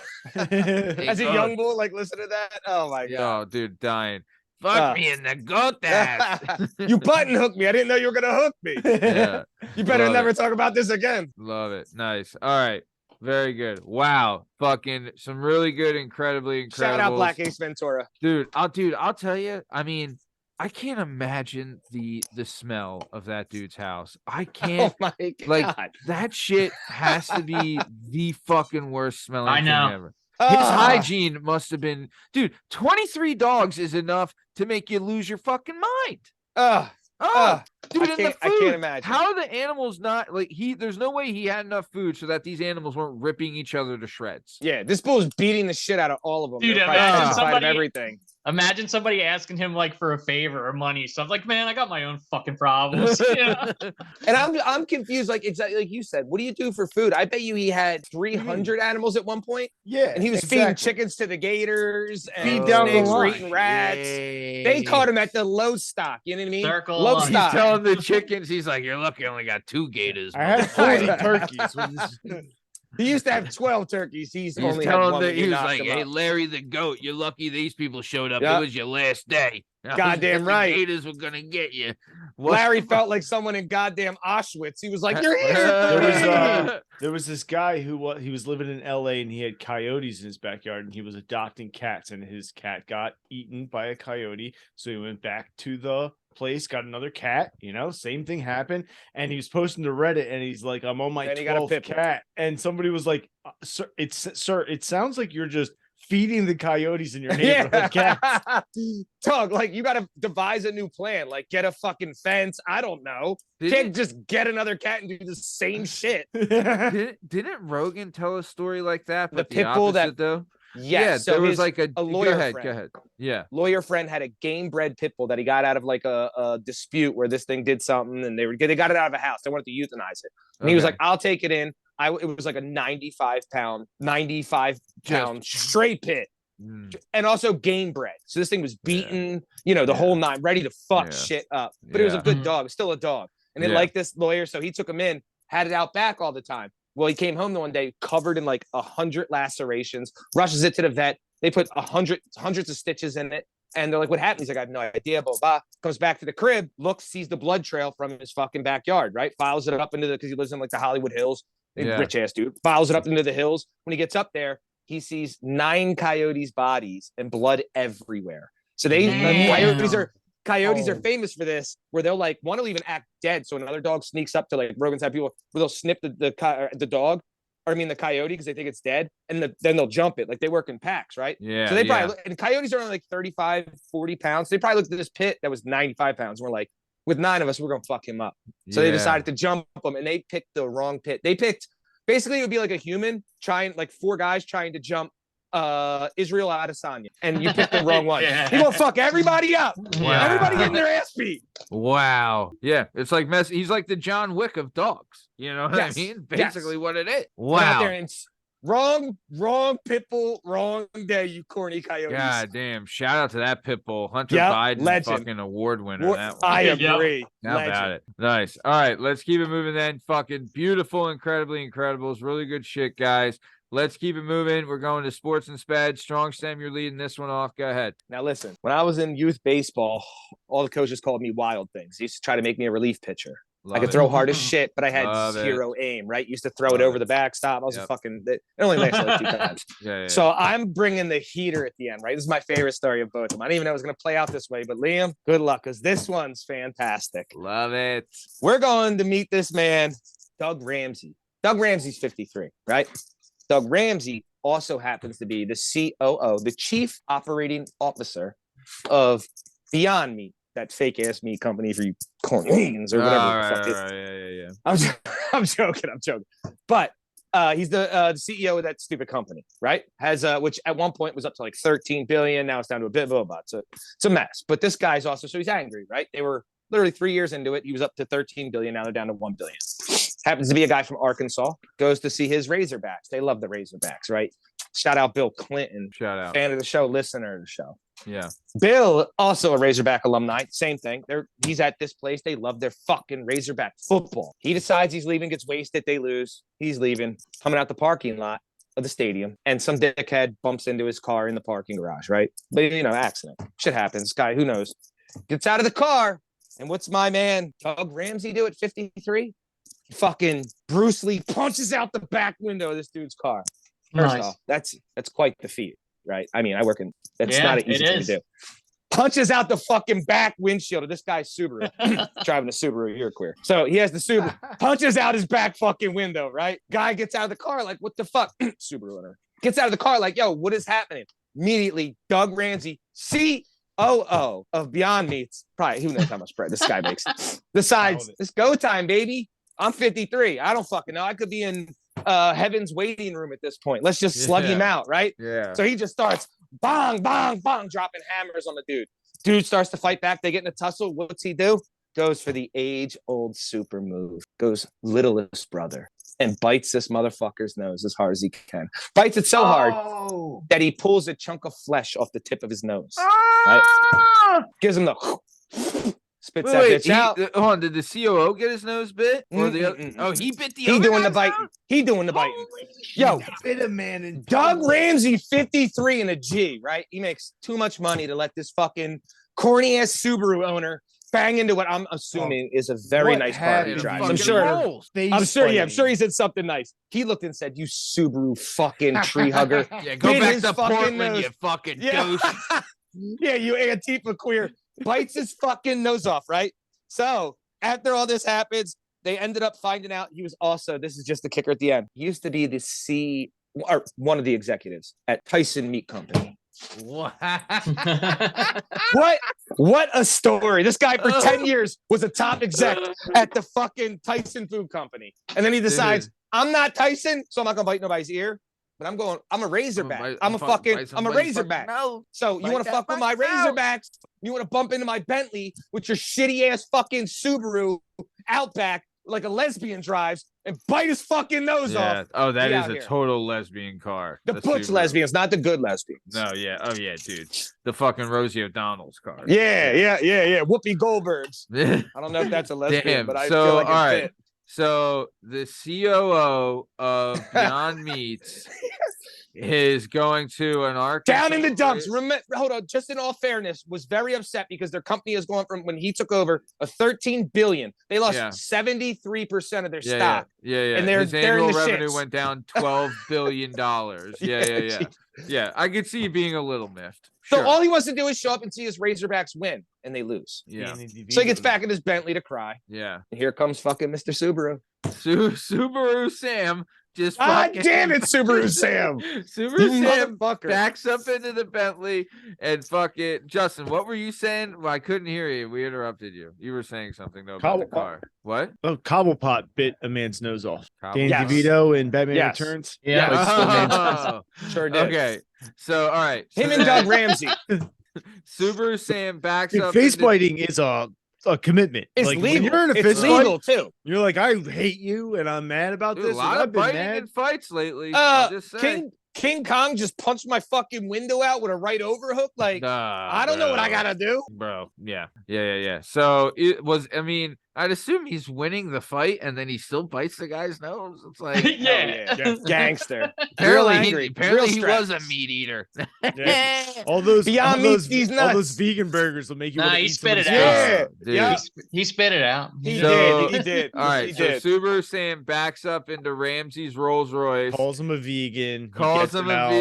Hey, As a goat. young bull, like listen to that. Oh my god. Oh, dude, dying. Fuck me in the goat ass. You button hooked me. I didn't know you were gonna hook me. Yeah, You better Love never it. talk about this again. love it. Nice. All right. Very good. Wow. Fucking some really good, incredibly incredible. Shout out Black Ace Ventura. I'll tell you. I mean, I can't imagine the smell of that dude's house. I can't. Oh my god. like that shit has to be the fucking worst smelling I thing know. ever. His hygiene must have been, dude. 23 dogs is enough to make you lose your fucking mind. Dude, I and the can't- I food. can't imagine. How are the animals not like there's no way he had enough food so that these animals weren't ripping each other to shreds. Yeah, this bull's beating the shit out of all of them. Dude, They're probably imagine petrified of somebody- everything. Imagine somebody asking him like for a favor or money. So I'm like, man, I got my own fucking problems. And I'm confused. Like exactly like you said, what do you do for food? I bet you he had 300 animals at one point. Yeah, and he was feeding chickens to the gators and Feed down the snakes were line. eating rats. They caught him at the low stock. You know what I mean? Circle Low of He's stock. telling the chickens, he's like, "You're lucky, I only got 2 gators." I had motherfucker." 40 turkeys. He used to have 12 turkeys. He's only had telling one. the, When he you was knocked like, him "Hey, up. Larry the goat, you're lucky these people showed up. Yep. It was your last day. Goddamn The right. gators were gonna get you." What? Larry felt like someone in goddamn Auschwitz. He was like, "You're here." There was this guy who he was living in LA and he had coyotes in his backyard and he was adopting cats and his cat got eaten by a coyote. So he went back to the place, got another cat, same thing happened. And he was posting to Reddit and he's like, I'm on my And he got a 12th pit bull. cat. And somebody was like, sir, it sounds like you're just feeding the coyotes in your neighborhood cats. Doug, like you gotta devise a new plan. Like get a fucking fence. I don't know. Didn't- Can't just get another cat and do the same shit. Didn't Rogan tell a story like that? But The pit bull that- opposite, though. Yeah, so there was his- like a lawyer Go ahead, friend. go ahead. Yeah, lawyer friend had a game bred pit bull that he got out of like a dispute where this thing did something and they got it out of a house. They wanted to euthanize it. And he was Okay. like, I'll take it in. It was like a 95 pound straight pit. Mm. And also game bred. So this thing was beaten, the whole nine, ready to fuck Yeah. shit up. But it was a Yeah. good dog, still a dog. And they Yeah. liked this lawyer, so he took him in, had it out back all the time. Well, he came home the one day covered in like 100 lacerations, rushes it to the vet. They put hundreds of stitches in it. And they're like, what happened? He's like, I have no idea, blah, blah. Comes back to the crib, looks, sees the blood trail from his fucking backyard, right? Files it up because he lives in like the Hollywood Hills. Yeah. Rich ass dude. Files it up into the hills. When he gets up there, he sees 9 coyotes' bodies and blood everywhere. So coyotes are famous for this, where they'll like one will even act dead. So another dog sneaks up to like Rogan's had people where they'll snip the dog, or I mean the coyote, because they think it's dead, and then they'll jump it. Like they work in packs, right? Yeah. So they probably and coyotes are only like 35, 40 pounds. They probably looked at this pit that was 95 pounds. And we're like, with 9 of us, we're gonna fuck him up. So they decided to jump him, and they picked the wrong pit. They picked basically it would be like a human like 4 guys trying to jump Israel Adesanya, and you picked the wrong one. Yeah. He gonna fuck everybody up. Wow. Everybody getting their ass beat. Wow. Yeah, it's like he's like the John Wick of dogs. You know what Yes. I mean? Basically, what it is. Went out there Wow. and wrong pit bull, wrong day, you corny coyotes. God damn! Shout out to that pit bull, Hunter Yep, Biden, legend. fucking award winner. That one. I Yeah. agree. How about it? Nice. All right, let's keep it moving then. Fucking beautiful, incredibly incredibles. Really good shit, guys. Let's keep it moving. We're going to sports and sped. Strong Sam, you're leading this one off. Go ahead. Now listen, when I was in youth baseball, all the coaches called me wild things. They used to try to make me a relief pitcher. Love I could it. throw hard as shit, but I had Love it. zero aim, right? Used to throw Love it over it. the backstop. I was Yep. it only lasted like 2 times. Yeah. So I'm bringing the heater at the end, right? This is my favorite story of both of them. I didn't even know it was going to play out this way, but Liam, good luck, because this one's fantastic. Love it. We're going to meet this man, Doug Ramsey. Doug Ramsey's 53, right? Doug Ramsey also happens to be the COO, the Chief Operating Officer of Beyond Meat, that fake ass meat company for you corn beans or whatever. All the fuck right, it is. all right. Yeah. I'm joking. But he's the CEO of that stupid company, right? Has which at one point was up to like 13 billion. Now it's down to a bit of a bot. So it's a mess. But this guy's also, so he's angry, right? They were literally 3 years into it. He was up to 13 billion. Now they're down to 1 billion. Happens to be a guy from Arkansas. Goes to see his Razorbacks. They love the Razorbacks, right? Shout out Bill Clinton, Shout out. fan of the show, listener of the show. Yeah. Bill, also a Razorback alumni, same thing. He's at this place. They love their fucking Razorback football. He decides he's leaving, gets wasted. They lose. He's leaving, coming out the parking lot of the stadium, and some dickhead bumps into his car in the parking garage, right? But, accident. Shit happens. Guy, who knows? Gets out of the car, and what's my man, Doug Ramsey, do at 53? Fucking Bruce Lee punches out the back window of this dude's car. First off, that's quite the feat, right? I mean, I work in. It's not an easy thing to do. Punches out the fucking back windshield of this guy's Subaru. Driving a Subaru, you're queer. So he has the Subaru. Punches out his back fucking window, right? Guy gets out of the car like, what the fuck? Subaru owner gets out of the car like, yo, what is happening? Immediately, Doug Ramsey, COO of Beyond Meats, probably who knows how much bread this guy makes. Decides it's go time, baby. I'm 53. I don't fucking know. I could be in heaven's waiting room at this point. Let's just slug him out, right? Yeah. So he just starts bang, bang, bang, dropping hammers on the dude. Dude starts to fight back. They get in a tussle. What's he do? Goes for the age-old super move. Goes littlest brother and bites this motherfucker's nose as hard as he can. Bites it so hard that he pulls a chunk of flesh off the tip of his nose. Right? Gives him the spits that bitch out. Hold on, did the COO get his nose bit? Or the other? Oh, he bit the He other doing the guy's biting. nose? He doing the biting. Yo, bit a man in Doug Ramsey, 53 and a G, right? He makes too much money to let this fucking corny ass Subaru owner bang into what I'm assuming is a very What nice car he happened? drives. Fucking I'm sure. rolls. I'm sure he said something nice. He looked and said, "You Subaru fucking tree hugger." Yeah, go Bit back his to fucking Portland, nose. you fucking Yeah. douche. Yeah, you Antifa queer. Bites his fucking nose off, right? So after all this happens, they ended up finding out he was also, this is just the kicker at the end. He used to be the or one of the executives at Tyson Meat Company. What a story. This guy for 10 years was a top exec at the fucking Tyson Food Company. And then he decides, I'm not Tyson, so I'm not gonna bite nobody's ear. But I'm a Razorback. I'm a Razorback. So you want to fuck with my Razorbacks? You want to bump into my Bentley with your shitty ass fucking Subaru Outback like a lesbian drives and bite his fucking nose off. Oh, that Get is out a here. total lesbian car. The butch Subaru. lesbians, not the good lesbians. No, yeah. Oh, yeah, dude. The fucking Rosie O'Donnell's car. Yeah. Whoopi Goldberg's. I don't know if that's a lesbian, Damn. but I So, feel like all it right. fit. So the COO of Beyond Meats is going to an Arkansas. Down in the dumps. Hold on. Just in all fairness, was very upset because their company has gone from when he took over a $13 billion. They lost 73% of their stock. Yeah. And his they're in annual the revenue shits. went down $12 billion. Yeah. Yeah, I could see you being a little miffed. So Sure. all he wants to do is show up and see his Razorbacks win, and they lose. Yeah. So he gets back in his Bentley to cry. Yeah. And here comes fucking Mr. Subaru. Subaru Sam just God fucking damn it, Subaru Sam. Subaru You Sam motherfucker. backs up into the Bentley and fucking Justin, what were you saying? Well, I couldn't hear you. We interrupted you. You were saying something though about the car. What? Oh, Cobblepot bit a man's nose off. Danny Yes. DeVito in Batman Yes. Returns. Yeah. Oh, Sure did. okay. So all right. Him So and Doug Ramsey. Subaru Sam backs Dude, up. face into- biting is a commitment. It's like, legal. When you're in a It's fist legal fight, too. you're like, I hate you and I'm mad about Dude, this. a and lot I've of been biting mad. in fights lately. I'll just say. King Kong just punched my fucking window out with a right overhook. Like, Nah, I don't know what I bro. gotta do. Bro, yeah. So it was. I mean, I'd assume he's winning the fight, and then he still bites the guy's nose. It's like, Yeah. Gangster. apparently, Real angry. apparently he Real was a stressed. meat eater. Yeah. All those Beyond all Meat, those, these all nuts. those vegan burgers will make you. Nah, wanna he eat spit it someone's out. face. Dude. Yeah. He spit it out. He So- did. He did. All right, He so did. Subaru Sam backs up into Ramsey's Rolls Royce, Calls him a vegan. he calls gets him out.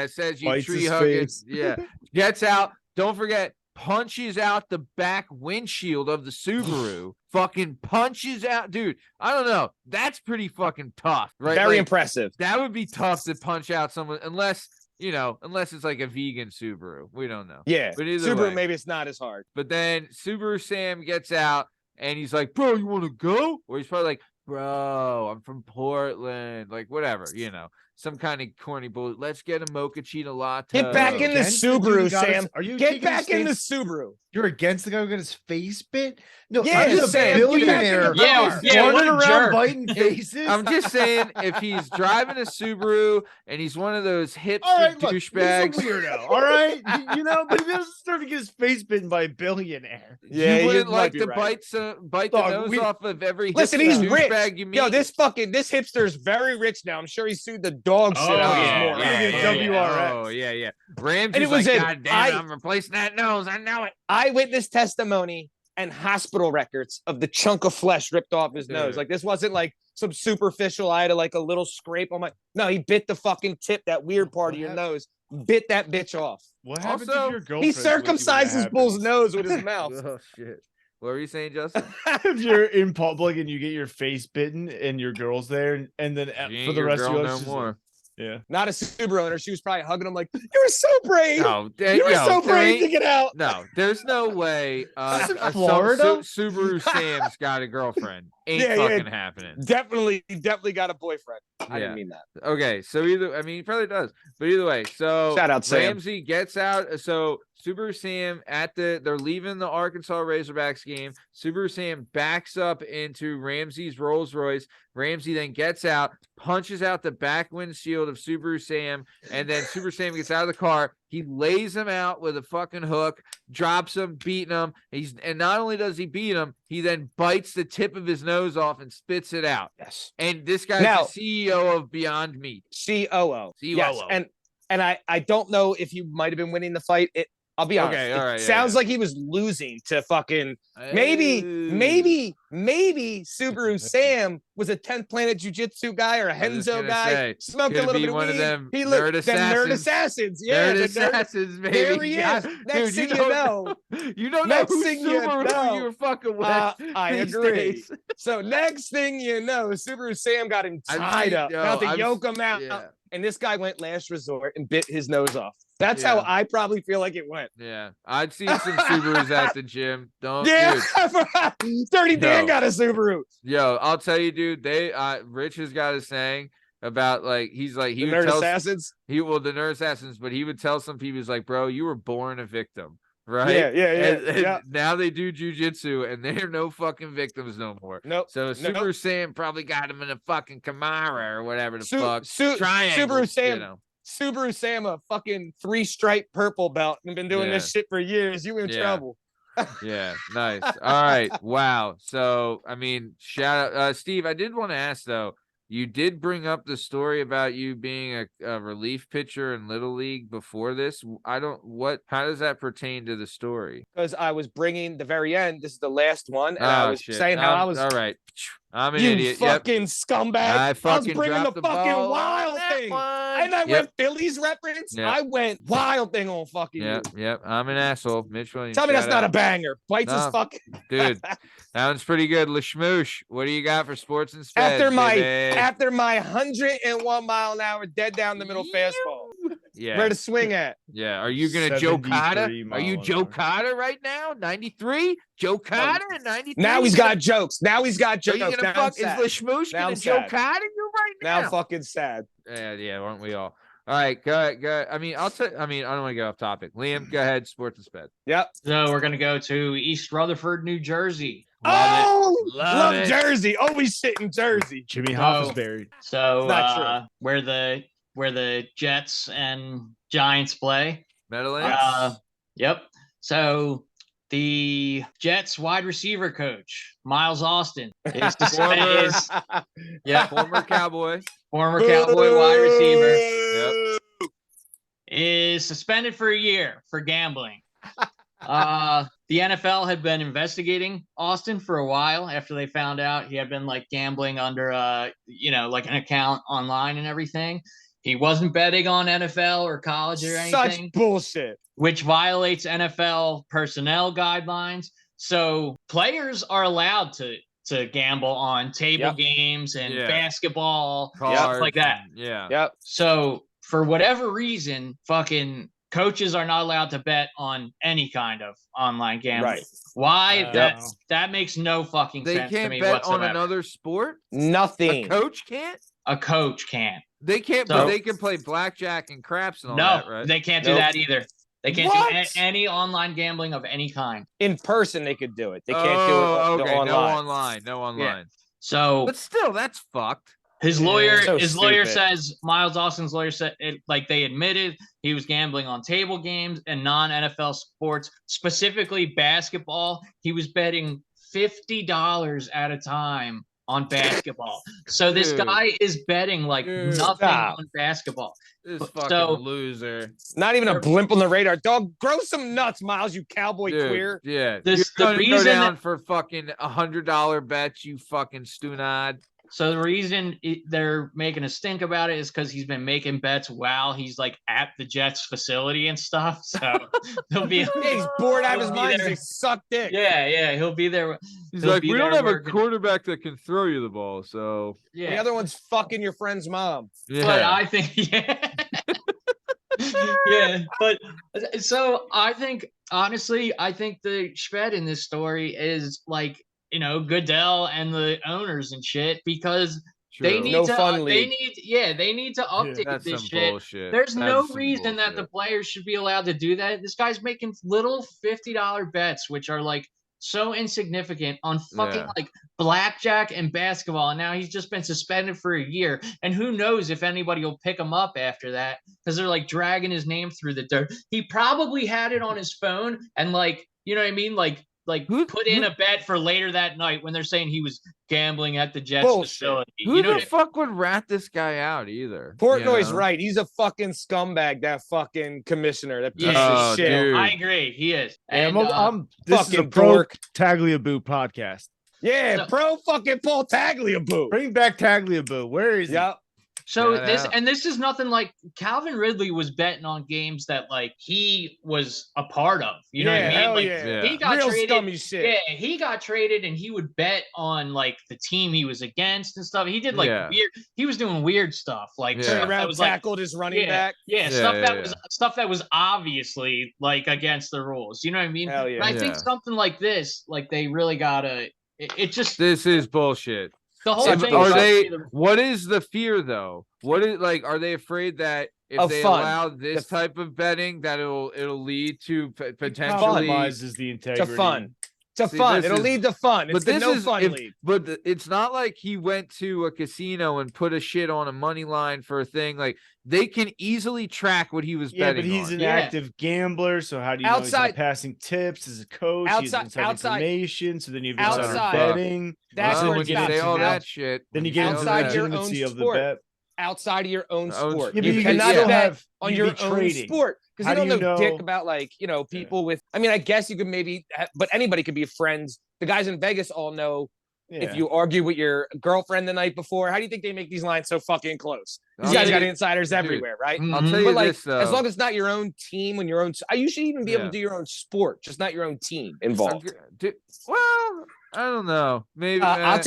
says you bites tree his hugging, face. yeah, gets out. Don't forget, punches out the back windshield of the Subaru. Fucking punches out, dude. I don't know. That's pretty fucking tough, right? Very Like, impressive. that would be tough to punch out someone, unless it's like a vegan Subaru. We don't know. Yeah. But either Subaru, way. maybe it's not as hard. But then Subaru Sam gets out and he's like, bro, you want to go? Or he's probably like, bro, I'm from Portland. Like, whatever, some kind of corny bull. Let's get a mochaccino latte. Get back in the Against the dude Subaru, who got his- Sam. Are you Get taking his back in the face- Subaru. You're against the guy who got his face bit? No, Yeah, I'm just just saying, saying, get back in billionaire. the Yeah, car. yeah, what running a around jerk. biting faces. I'm just saying, if he's driving a Subaru and he's one of those hipster all right, look, douchebags, he's a weirdo. All right, but he doesn't start to get his face bitten by a billionaire. Yeah, you wouldn't might like be to right. bite the Dog, nose off of every Listen, hipster he's rich. douchebag you meet. Yo, this hipster is very rich now. I'm sure he sued the dog shit Oh, out of yeah, his more. yeah. WRX. Oh, yeah. Ramsey's And it was like, in- God damn, I'm replacing that nose. I know it. Eyewitness testimony and hospital records of the chunk of flesh ripped off his nose. Dude. Like, this wasn't like some superficial. I had like a little scrape on my. No, he bit the fucking tip, that weird part of your nose. Bit that bitch off. What happens Also, if your girlfriend? He circumcised his bull's nose with his mouth. Oh, shit. What were you saying, Justin? If you're in public and you get your face bitten and your girl's there, and then You ain't for the your rest of girl you, no she's more. like, yeah. Not a Subaru owner. She was probably hugging him like, "You were so brave. No, You were so brave to get out." No, there's no way. This in Florida? Subaru Sam's got a girlfriend. ain't fucking happening. Definitely got a boyfriend. I didn't Yeah. mean that. Okay, so he probably does, but either way, so Shout out, Sam. Ramsey gets out. So Subaru Sam they're leaving the Arkansas Razorbacks game. Subaru Sam backs up into Ramsey's Rolls Royce. Ramsey then gets out, punches out the back windshield of Subaru Sam, and then Subaru Sam gets out of the car. He lays him out with a fucking hook, drops him, beating him. And not only does he beat him, he then bites the tip of his nose off and spits it out. Yes. And this guy's Now- the CEO of Beyond Meat. COO. Yes. And I don't know if he might have been winning the fight. I'll be honest. Okay, all right, It sounds like he was losing to fucking maybe Subaru Sam was a 10th Planet Jiu-Jitsu guy or a I was just Henzo gonna guy, say, smoked a could little be bit of one of weed. them He nerd looked them nerd assassins. assassins. Yeah, Nerd the assassins, baby. There he is. God, Next dude, thing you know, you don't know next who thing you Subaru know, you're fucking with. I these agree. days. So next thing you know, Subaru Sam got him tied up. Now to yoke him out. Yeah, And this guy went last resort and bit his nose off. That's how Yeah. I probably feel like it went. yeah. I'd seen some Subarus at the gym. Don't, Yeah, dude. Dirty Dan No. got a Subaru. Yo, I'll tell you, dude. Rich has got a saying about he's like he The would nerd tell assassins. the nerd assassins, but he would tell some people, he's like, bro, you were born a victim, right? Yeah. And now they do jujitsu and they're no fucking victims no more. Nope. So Subaru Sam probably got him in a fucking Camaro or whatever the fuck. Triangle, Subaru Sam. you know. Subaru Sam, a fucking 3-stripe purple belt, and been doing this shit for years. You in Yeah. trouble. Yeah, nice. All right, wow. So I mean, shout out, Steve. I did want to ask though. You did bring up the story about you being a relief pitcher in Little League before this. How does that pertain to the story? Because I was bringing the very end. This is the last one, and I was saying how I was. All right, I'm an You idiot. fucking scumbag! I was fucking bringing the dropped the fucking ball on wild that thing, one. and I went Phillies reference. Yep. I went wild thing on fucking you. Yep. I'm an asshole. Mitch Williams. Tell me that's shout not out. a banger. Bites his No. fucking Dude. That one's pretty good. Lasmeeshma, what do you got for sports and speds, after my 101 mile an hour dead down the middle fastball. Yeah. Where to swing at? Yeah. Are you gonna Joe Cotta? 73 Are you mile an Joe hour. Cotta right now? 93? Joe Cotta at 93? Now he's got jokes. Are you Are you Now gonna I'm fuck? Is sad. Lasmeeshma Now gonna I'm Joe sad. Cotta you right Now now? I'm fucking sad. Yeah, aren't we all? All right, go ahead. I mean, I don't want to get off topic. Liam, go ahead. Sports and sped. Yep. So we're gonna go to East Rutherford, New Jersey. Love it. Jersey. Always shit in Jersey. Jimmy Oh. Hoff is buried. So not where the Jets and Giants play. Meadowlands. Yep. So the Jets wide receiver coach Miles Austin is Former Cowboy. former Cowboy wide receiver Yep. is suspended for a year for gambling. The NFL had been investigating Austin for a while after they found out he had been gambling under like an account online and everything. He wasn't betting on NFL or college or anything. Such bullshit. Which violates NFL personnel guidelines. So players are allowed to gamble on table games and basketball, stuff like that. Yeah. Yep. So for whatever reason, fucking coaches are not allowed to bet on any kind of online gambling. Right. Why? That makes no fucking They sense to can't me bet whatsoever. on another sport? Nothing. A coach can't? A coach can't. They can't, So- but they can play blackjack and craps and all No, that, right? they can't do Nope. that either. They can't What? do any online gambling of any kind. In person, they could do it. They can't do Oh, it okay. online. No online. So But still, that's fucked. his lawyer, So his lawyer stupid. says, Miles Austin's lawyer said, they admitted he was gambling on table games and non-NFL sports, specifically basketball. He was betting $50 at a time on basketball. So this Dude. guy is betting Dude. nothing Stop. on basketball. This So- fucking loser. Not even a blimp on the radar. Dog, grow some nuts, Miles, you cowboy Dude, queer. yeah. This- You're the gonna go reason down that- for fucking $100 bets, you fucking stunad. So the reason they're making a stink about it is because he's been making bets while he's at the Jets facility and stuff. So he'll be. Yeah, he's bored out of his he'll be mind. there. He suck dick. Yeah, he'll be there. He's He'll like, be we don't there have a working." quarterback that can throw you the ball, so The Yeah, other one's fucking your friend's mom. yeah. but I think yeah, but so I think honestly, I think the shred in this story is Goodell and the owners and shit, because they True. need No to fun they league. need to update That's this some shit. bullshit. There's no That's some reason that the bullshit. players should be allowed to do that. This guy's making little $50 bets, which are like so insignificant on fucking like blackjack and basketball. And now he's just been suspended for a year. And who knows if anybody will pick him up after that, because they're like dragging his name through the dirt. He probably had it on his phone and like, you know what I mean? Like put in a bet for later that night when they're saying he was gambling at the Jets facility. Who the fuck would rat this guy out either? Portnoy's right. He's a fucking scumbag, that fucking commissioner. That piece Yeah. of shit. Dude. I agree. He is. And And, this is a fucking pro dork. Tagliabue podcast. Yeah, So- pro fucking Paul Tagliabue. Bring back Tagliabue. Where is he? Yep. So Shout this out. and this is nothing like Calvin Ridley was betting on games that like he was a part of. You know what I mean? hell Like yeah. he got Real traded. scummy shit. Yeah, he got traded and he would bet on like the team he was against and stuff. He did like weird. He was doing weird stuff like Yeah. Turned stuff that around, was like tackled his running back. stuff that was obviously like against the rules. You know what I mean? Hell yeah. But I think Yeah. something like this, like they really gotta. It just This is bullshit. the whole So thing. Are is they? the- What is the fear though? What is like? Are they afraid that if Of they fun. allow this The- type of betting, that it'll lead to potentially? Compromises the integrity. To fun. To See, fun. this It'll is- lead to fun. It's But the this no is fun league. it's not like he went to a casino and put a shit on a money line for a thing. Like they can easily track what he was Yeah, betting but he's on. an Yeah. active gambler. So how do you know he's Outside- not passing tips as a coach? He has inside information. So then you have insider Outside- betting. That's Well, where when it's you get say into all the- that shit, Then you when get say into all the outside that- your own legitimacy of the sport. bet. Outside of your own sport. Yeah, but You you cannot still bet have on you'd your be own trading. sport because How you don't do you know dick know- about people with. I mean, I guess you could maybe, but anybody could be friends. The guys in Vegas all know if Yeah. you argue with your girlfriend the night before. How do you think they make these lines so fucking close? These I'll guys tell got you- insiders dude, everywhere, right? Mhm. I'll tell But you like, this though. as long as it's not your own team and your own, you should even be able Yeah. to do your own sport, just not your own team involved. Well, I don't know. Maybe I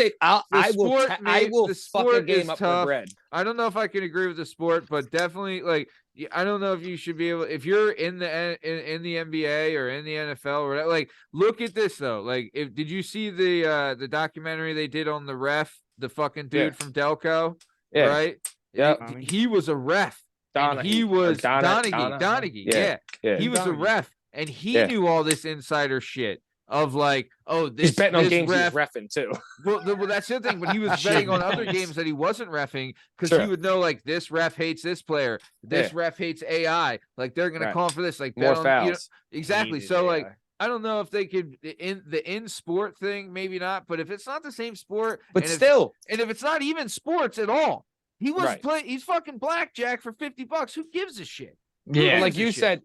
will the fuck a sport game is up for tough. bread. I don't know if I can agree with the sport, but definitely like I don't know if you should be able if you're in the NBA or in the NFL or whatever, like look at this though. Like did you see the documentary they did on the ref, the fucking dude Yeah. from Delco? Yeah. Right? Yeah. He was a ref. And he was Donaghy. Yeah. Yeah. He was a Donaghy. ref and he Yeah. knew all this insider shit of like, oh, this He's betting on this games ref, he's reffing too. well, that's the other thing. But he was betting on other games that he wasn't reffing because Sure. he would know like this ref hates this player, this ref hates AI. Like they're gonna Right. call him for this. Like More bet on, fouls. exactly. Hated So like AI. I don't know if they could in the in sport thing, maybe not. But if it's not the same sport, But and still, if it's not even sports at all, he was Right. playing. He's fucking blackjack for $50. Who gives a shit? Yeah. but like gives a you shit?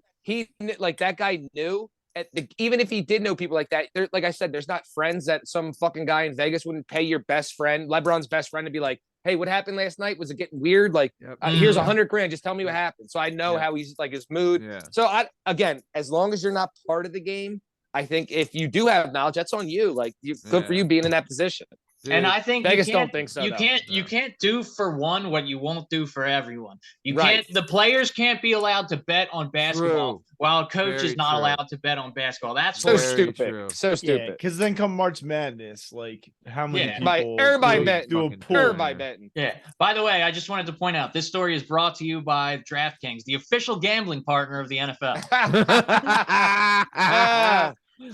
said, like that guy knew. Even if he did know people like that, like I said, there's not friends that some fucking guy in Vegas wouldn't pay your best friend, LeBron's best friend, to be like, "Hey, what happened last night? Was it getting weird? Like, Yep. here's Mhm. $100,000. Just tell me what happened." So I know Yeah. how he's like his mood. Yeah. So again, as long as you're not part of the game, I think if you do have knowledge, that's on you. Like, good for Yeah. you being in that position. And I think Vegas you don't can't, think so, You though. can't you No. can't do for one what you won't do for everyone. You Right. can't. The players can't be allowed to bet on basketball True. while a coach Very is not true. allowed to bet on basketball. That's So Very stupid. true. So Yeah, stupid. because then come March Madness, like how many Yeah. people Everybody do, betting. do a Fucking pool? fair. Everybody betting. Yeah. By the way, I just wanted to point out this story is brought to you by DraftKings, the official gambling partner of the NFL.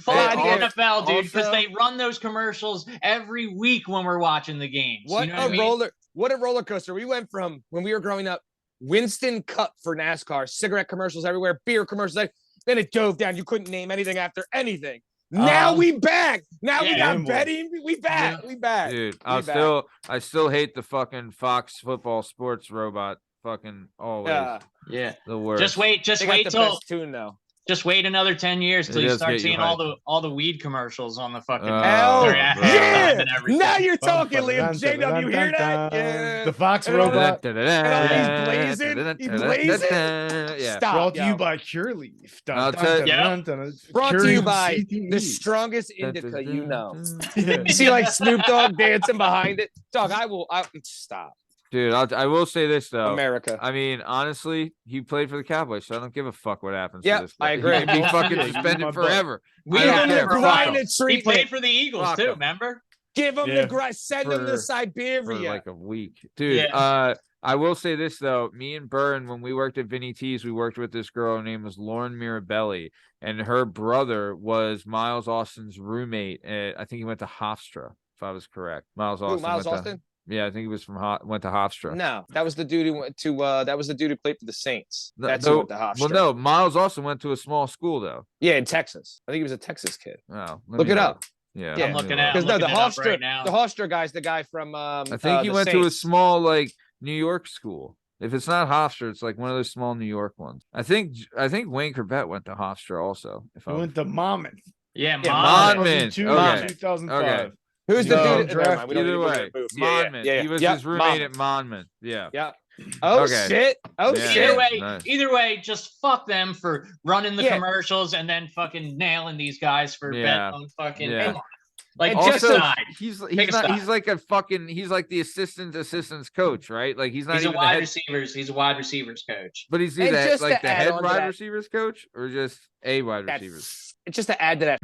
Fuck Hey, the al- NFL, dude, because also- they run those commercials every week when we're watching the games. What you know a what I mean? roller coaster. We went from when we were growing up, Winston Cup for NASCAR, cigarette commercials everywhere, beer commercials. Then it dove down. You couldn't name anything after anything. Now we back. Now we yeah, got Rainbow. betting. We back. We back. Dude, We back. I still hate the fucking Fox football sports robot. Fucking always Yeah. Yeah. the worst. Just wait They got wait the till best tune though. just wait another 10 years till It you does start get you seeing hyped. all the weed commercials on the fucking Hell their yeah. advertising and everything. Now you're Bum, talking, ba-da-dun, Liam. JW, you hear that? dun-dun-dun. Yeah. The Fox And all robot He's blazing. Yeah. Stop. brought to yo. you by Cureleaf. Dun, I'll dun, tell- dun, Yeah. dun, dun. Brought to you Cureleaf by CTE. the strongest indica you know. Yeah. You see like Snoop Dogg dancing behind it. Dog, I will stop. Dude, I will say this though. America. I mean, honestly, he played for the Cowboys, so I don't give a fuck what happens to Yep, this guy. I agree. He can be Also, fucking yeah, he's my suspended butt. forever. We I don't had him care. for a Fuck while. him. the He treatment. played for the Eagles Fuck too. him. Remember? Give him Yeah. the grass. Send him to For Siberia. like a week. Dude, I will say this though. Me and Bern, when we worked at Vinny T's, we worked with this girl. Her name was Lauren Mirabelli, and her brother was Miles Austin's roommate. I think he went to Hofstra, if I was correct. Miles Austin. Miles went Austin? Yeah, I think he was went to Hofstra. No, that was the dude who went to. That was the dude who played for the Saints. No, That's no, who went to Hofstra. Well, no, Miles Austin went to a small school though. Yeah, in Texas. I think he was a Texas kid. Oh, Look it up. Yeah, Yeah. I'm let me looking look. at Because no, the looking it up Hofstra, right now. the Hofstra guy's the guy from. I think he the went to a Saints. small like New York school. If it's not Hofstra, it's like one of those small New York ones. I think Wayne Corbett went to Hofstra also. If He I'm went to Monmouth. Yeah, Yeah, Monmouth. 2002 okay. 2005. Okay. Who's the No, dude? Never mind, we don't Either need- we're way, gonna move. Yeah, Monmouth. yeah, yeah. He was Yep, his roommate at Monmouth. Monmouth. Yeah. Yeah. Oh Okay. shit. Oh Yeah. shit. Nice. Either way, just fuck them for running the Yeah. commercials and then fucking nailing these guys for Yeah. betting on fucking. Yeah. Come on. Like, And just Also, side. he's Pick a not. side. He's like a fucking. He's like the assistant's coach, right? Like he's not He's a even the wide head. receivers. He's a wide receivers coach. But he's And either just like to the add head on to wide that- receivers coach or just a wide That- receivers. It's just to add to that.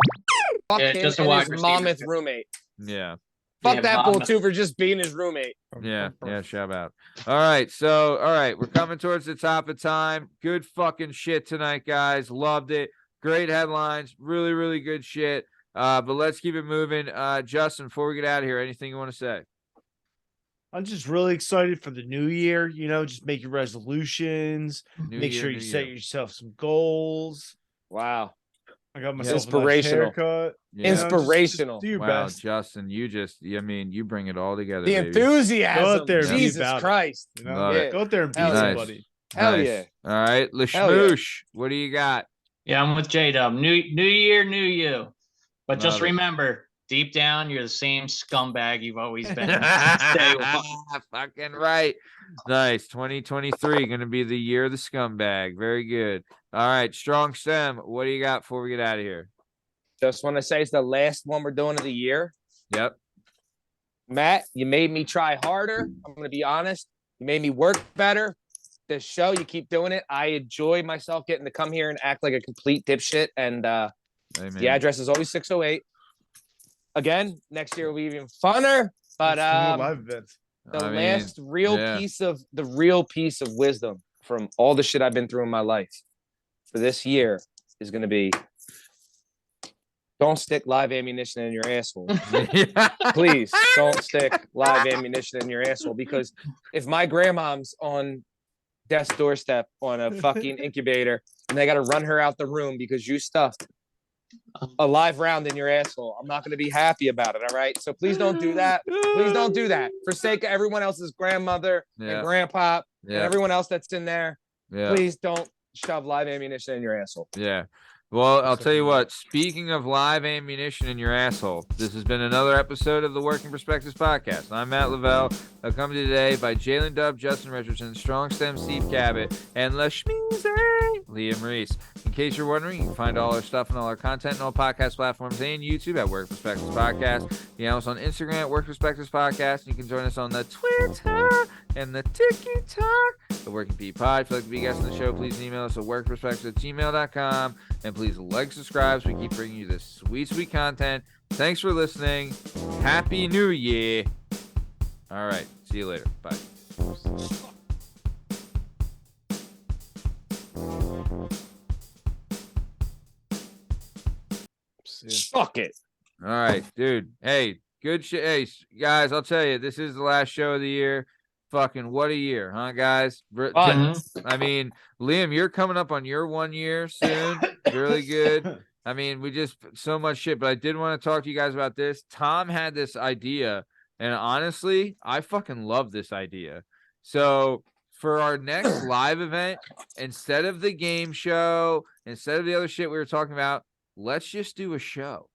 Fuck Yeah, him just a and wide his receiver. Monmouth roommate. Yeah. Fuck Yeah, that bull Monmouth. too for just being his roommate. Yeah, shout out. All right, we're coming towards the top of time. Good fucking shit tonight, guys. Loved it. Great headlines. Really, really good shit. But let's keep it moving. Justin, before we get out of here, anything you want to say? I'm just really excited for the new year. You know, just make your resolutions. New Make year, sure new you set year. yourself some goals. Wow. I got myself Inspirational. a nice haircut. Yeah. You know, just Inspirational. do your Wow, best. Justin, you bring it all together. The baby. enthusiasm. Go out there and be Jesus about it. Christ. You know, Love it. go out there and beat Hell yeah. somebody. Hell Nice. yeah. All right, Hell yeah. Lasmeeshma, what do you got? Yeah, I'm with J-Dub. New year, new you. But just Love it. remember, deep down, you're the same scumbag you've always been. Stay one. Fucking right. Nice. 2023 going to be the year of the scumbag. Very good. All right, Strong Stem, what do you got before we get out of here? Just want to say it's the last one we're doing of the year. Yep. Matt, you made me try harder. I'm going to be honest. You made me work better. This show, you keep doing it. I enjoy myself getting to come here and act like a complete dipshit. And Amen. the address is always 608. Again, next year will be even funner. But Let's do live events. the I mean, last real yeah. piece of wisdom from all the shit I've been through in my life for this year is going to be don't stick live ammunition in your asshole. Please don't stick live ammunition in your asshole, because if my grandmom's on death's doorstep on a fucking incubator and they got to run her out the room because you stuffed a live round in your asshole, I'm not going to be happy about it. All right. So please don't do that. Please don't do that for sake of everyone else's grandmother Yeah. and grandpa and Yeah. everyone else that's in there. Yeah. Please don't shove live ammunition in your asshole. Yeah. Well, I'll tell you what, speaking of live ammunition in your asshole, this has been another episode of the Working Perspectives Podcast. I'm Matt Lavelle, accompanied today by Jalen Dubb, Justin Richardson, Strong Stem, Steve Cabot, and Liam Reese. In case you're wondering, you can find all our stuff and all our content on all podcast platforms and YouTube at Work Perspectives Podcast. You can also on Instagram at Work Perspectives Podcast. You can join us on the Twitter and the TikTok, the Working P Pod. If you'd like to be a guest on the show, please email us at workperspectives@gmail.com. And please like, subscribe, so we keep bringing you this sweet, sweet content. Thanks for listening. Happy New Year. All right. See you later. Bye. Fuck it. All right, dude. Hey, good shit. Hey, guys, I'll tell you, this is the last show of the year. Fucking what a year, huh, guys? I mean, Liam, you're coming up on your 1 year soon. Really good. I mean, we just so much shit, but I did want to talk to you guys about this. Tom had this idea, and honestly, I fucking love this idea. So for our next live event, instead of the game show, instead of the other shit we were talking about, let's just do a show.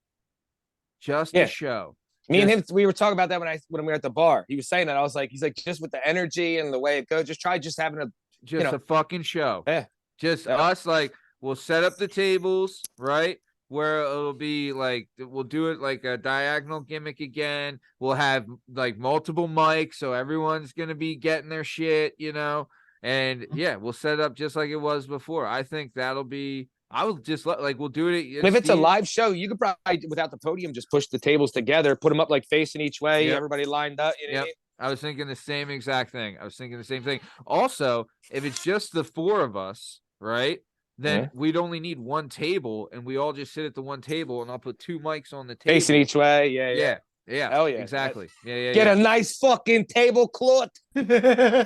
Just a show. Me and him, we were talking about that when we were at the bar. He was saying that. I was like, he's like, just with the energy and the way it goes, just try just having a fucking show. Yeah. Just us, like, we'll set up the tables, right? where it'll be like we'll do it like a diagonal gimmick again. We'll have like multiple mics, so everyone's gonna be getting their shit, you know. And yeah, we'll set it up just like it was before. I think that'll be. I will just like we'll do it. If it's a live show, you could probably without the podium just push the tables together, put them up like facing each way, Yep. everybody lined up. You know what I mean? I was thinking the same exact thing. I was thinking the same thing. Also, if it's just the four of us, right? Then we'd only need one table, and we all just sit at the one table, and I'll put two mics on the table. Facing each way. Yeah. Hell yeah. Exactly. Yeah. Get a nice fucking tablecloth. Yeah.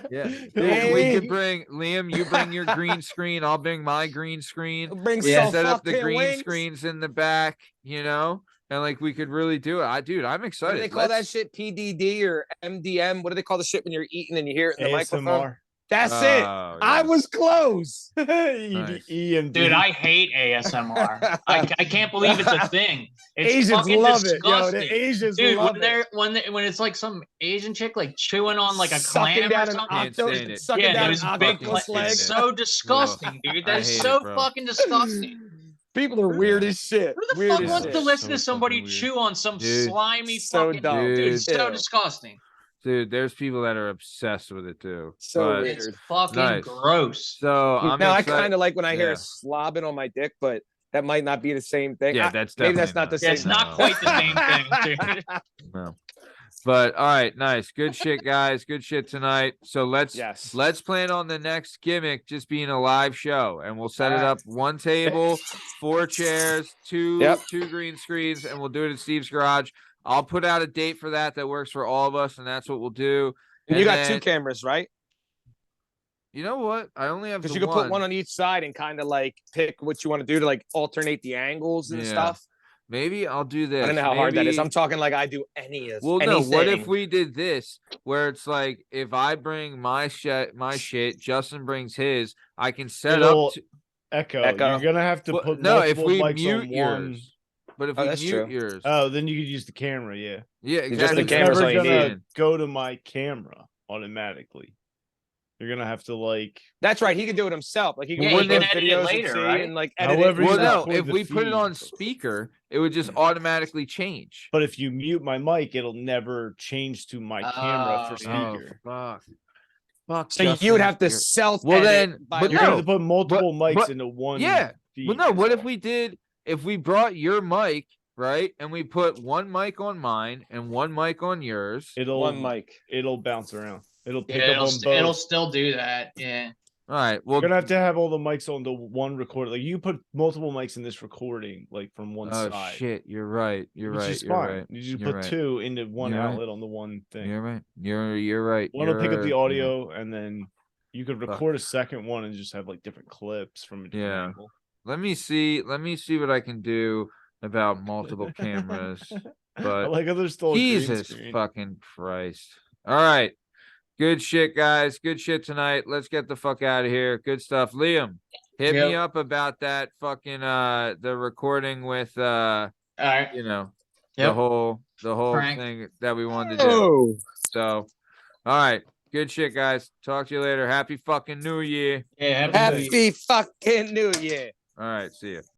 We could bring Liam. You bring your green screen. I'll bring my green screen. Bring Set up the fucking green wings. screens in the back. You know, and like we could really do it. I'm excited. What do they call that shit? PDD or MDM? What do they call the shit when you're eating and you hear it in the microphone? That's it. Yeah. I was close. Nice. EMD. Dude, I hate ASMR. I can't believe it's a thing. It's Asians fucking love it, yo. disgusting. The Asians Dude, love when it's like some Asian chick like chewing on like a Sucking clam down or an something. octopus. Sucking Yeah, down those an big octopus leg. It's so disgusting, dude. I That's hate so it, bro. fucking disgusting. People are weird as shit. Who the Weird fuck as wants shit. to listen to So somebody fucking weird. chew on some Dude, slimy so fucking dumb. dude? It's so Ew. disgusting. Dude, there's people that are obsessed with it too. So but- weird. It's fucking Nice. gross. So I'm Now I excited. kind of like when I hear Yeah. a slobbing on my dick, but that might not be the same thing. Yeah, that's maybe that's definitely not the Yeah, same. it's not quite the same thing, dude. No. But all right, nice. Good shit, guys. Good shit tonight. So let's plan on the next gimmick just being a live show, and we'll set it up one table, 4 chairs, two green screens, and we'll do it in Steve's garage. I'll put out a date for that works for all of us, and that's what we'll do. And you got then- 2 cameras, right? You know what? I only have Because the you could put one on each side and kind of like pick what you want to do to like alternate the angles and Yeah. stuff. Maybe I'll do this. I don't know how hard that is. Maybe- I'm talking like I do any of. Well, no. What if anything. we did this, where it's like if I bring my shit, Justin brings his. I can set It'll up. Echo. Echo. You're gonna have to Well, put no, if multiple we mics mute on yours, one. but if Oh, we that's mute true. yours, Oh, then you could use the camera. Yeah. yeah, just exactly. the It's camera's never all you gonna need. go to my camera automatically. You're gonna have to like. That's right. He could do it himself. Like he can Yeah, put he can those edit it videos later, and see right? and like edit However it. Well, you no. record If the we put it on feed. speaker, it would just automatically change. But if you mute my mic, it'll never change to my camera for Oh, speaker. Fuck. So you would Justin, have to you're- self. Well, then- but You're no, gonna have to put multiple mics but- into one. yeah. feed Well, no. is What if all. we did? If we brought your mic, right, and we put one mic on mine and one mic on yours. one mic. It'll bounce around. It'll pick Yeah, up on both. it'll still do that. Yeah. All right. Well, You're gonna have to have all the mics on the one recorder. Like you put multiple mics in this recording, like from one oh side. shit, you're right. You're Which right. is You're fine. right. You just You're put right. 2 into one You're right. outlet on the one thing. You're right. You're right. One will pick up the You're- audio, and then you could record a second one and just have like different clips from a different Yeah. angle. Let me see what I can do about multiple cameras. I But like how there's still a green Jesus screen. fucking Christ. All right. Good shit, guys. Good shit tonight. Let's get the fuck out of here. Good stuff. Liam, hit me up about that fucking the recording with All right. you know, Yep. the whole Prank. thing that we wanted to do. Oh. So all right. Good shit, guys. Talk to you later. Happy fucking New Year. Yeah. Happy New Year. Happy fucking New Year. All right. See ya.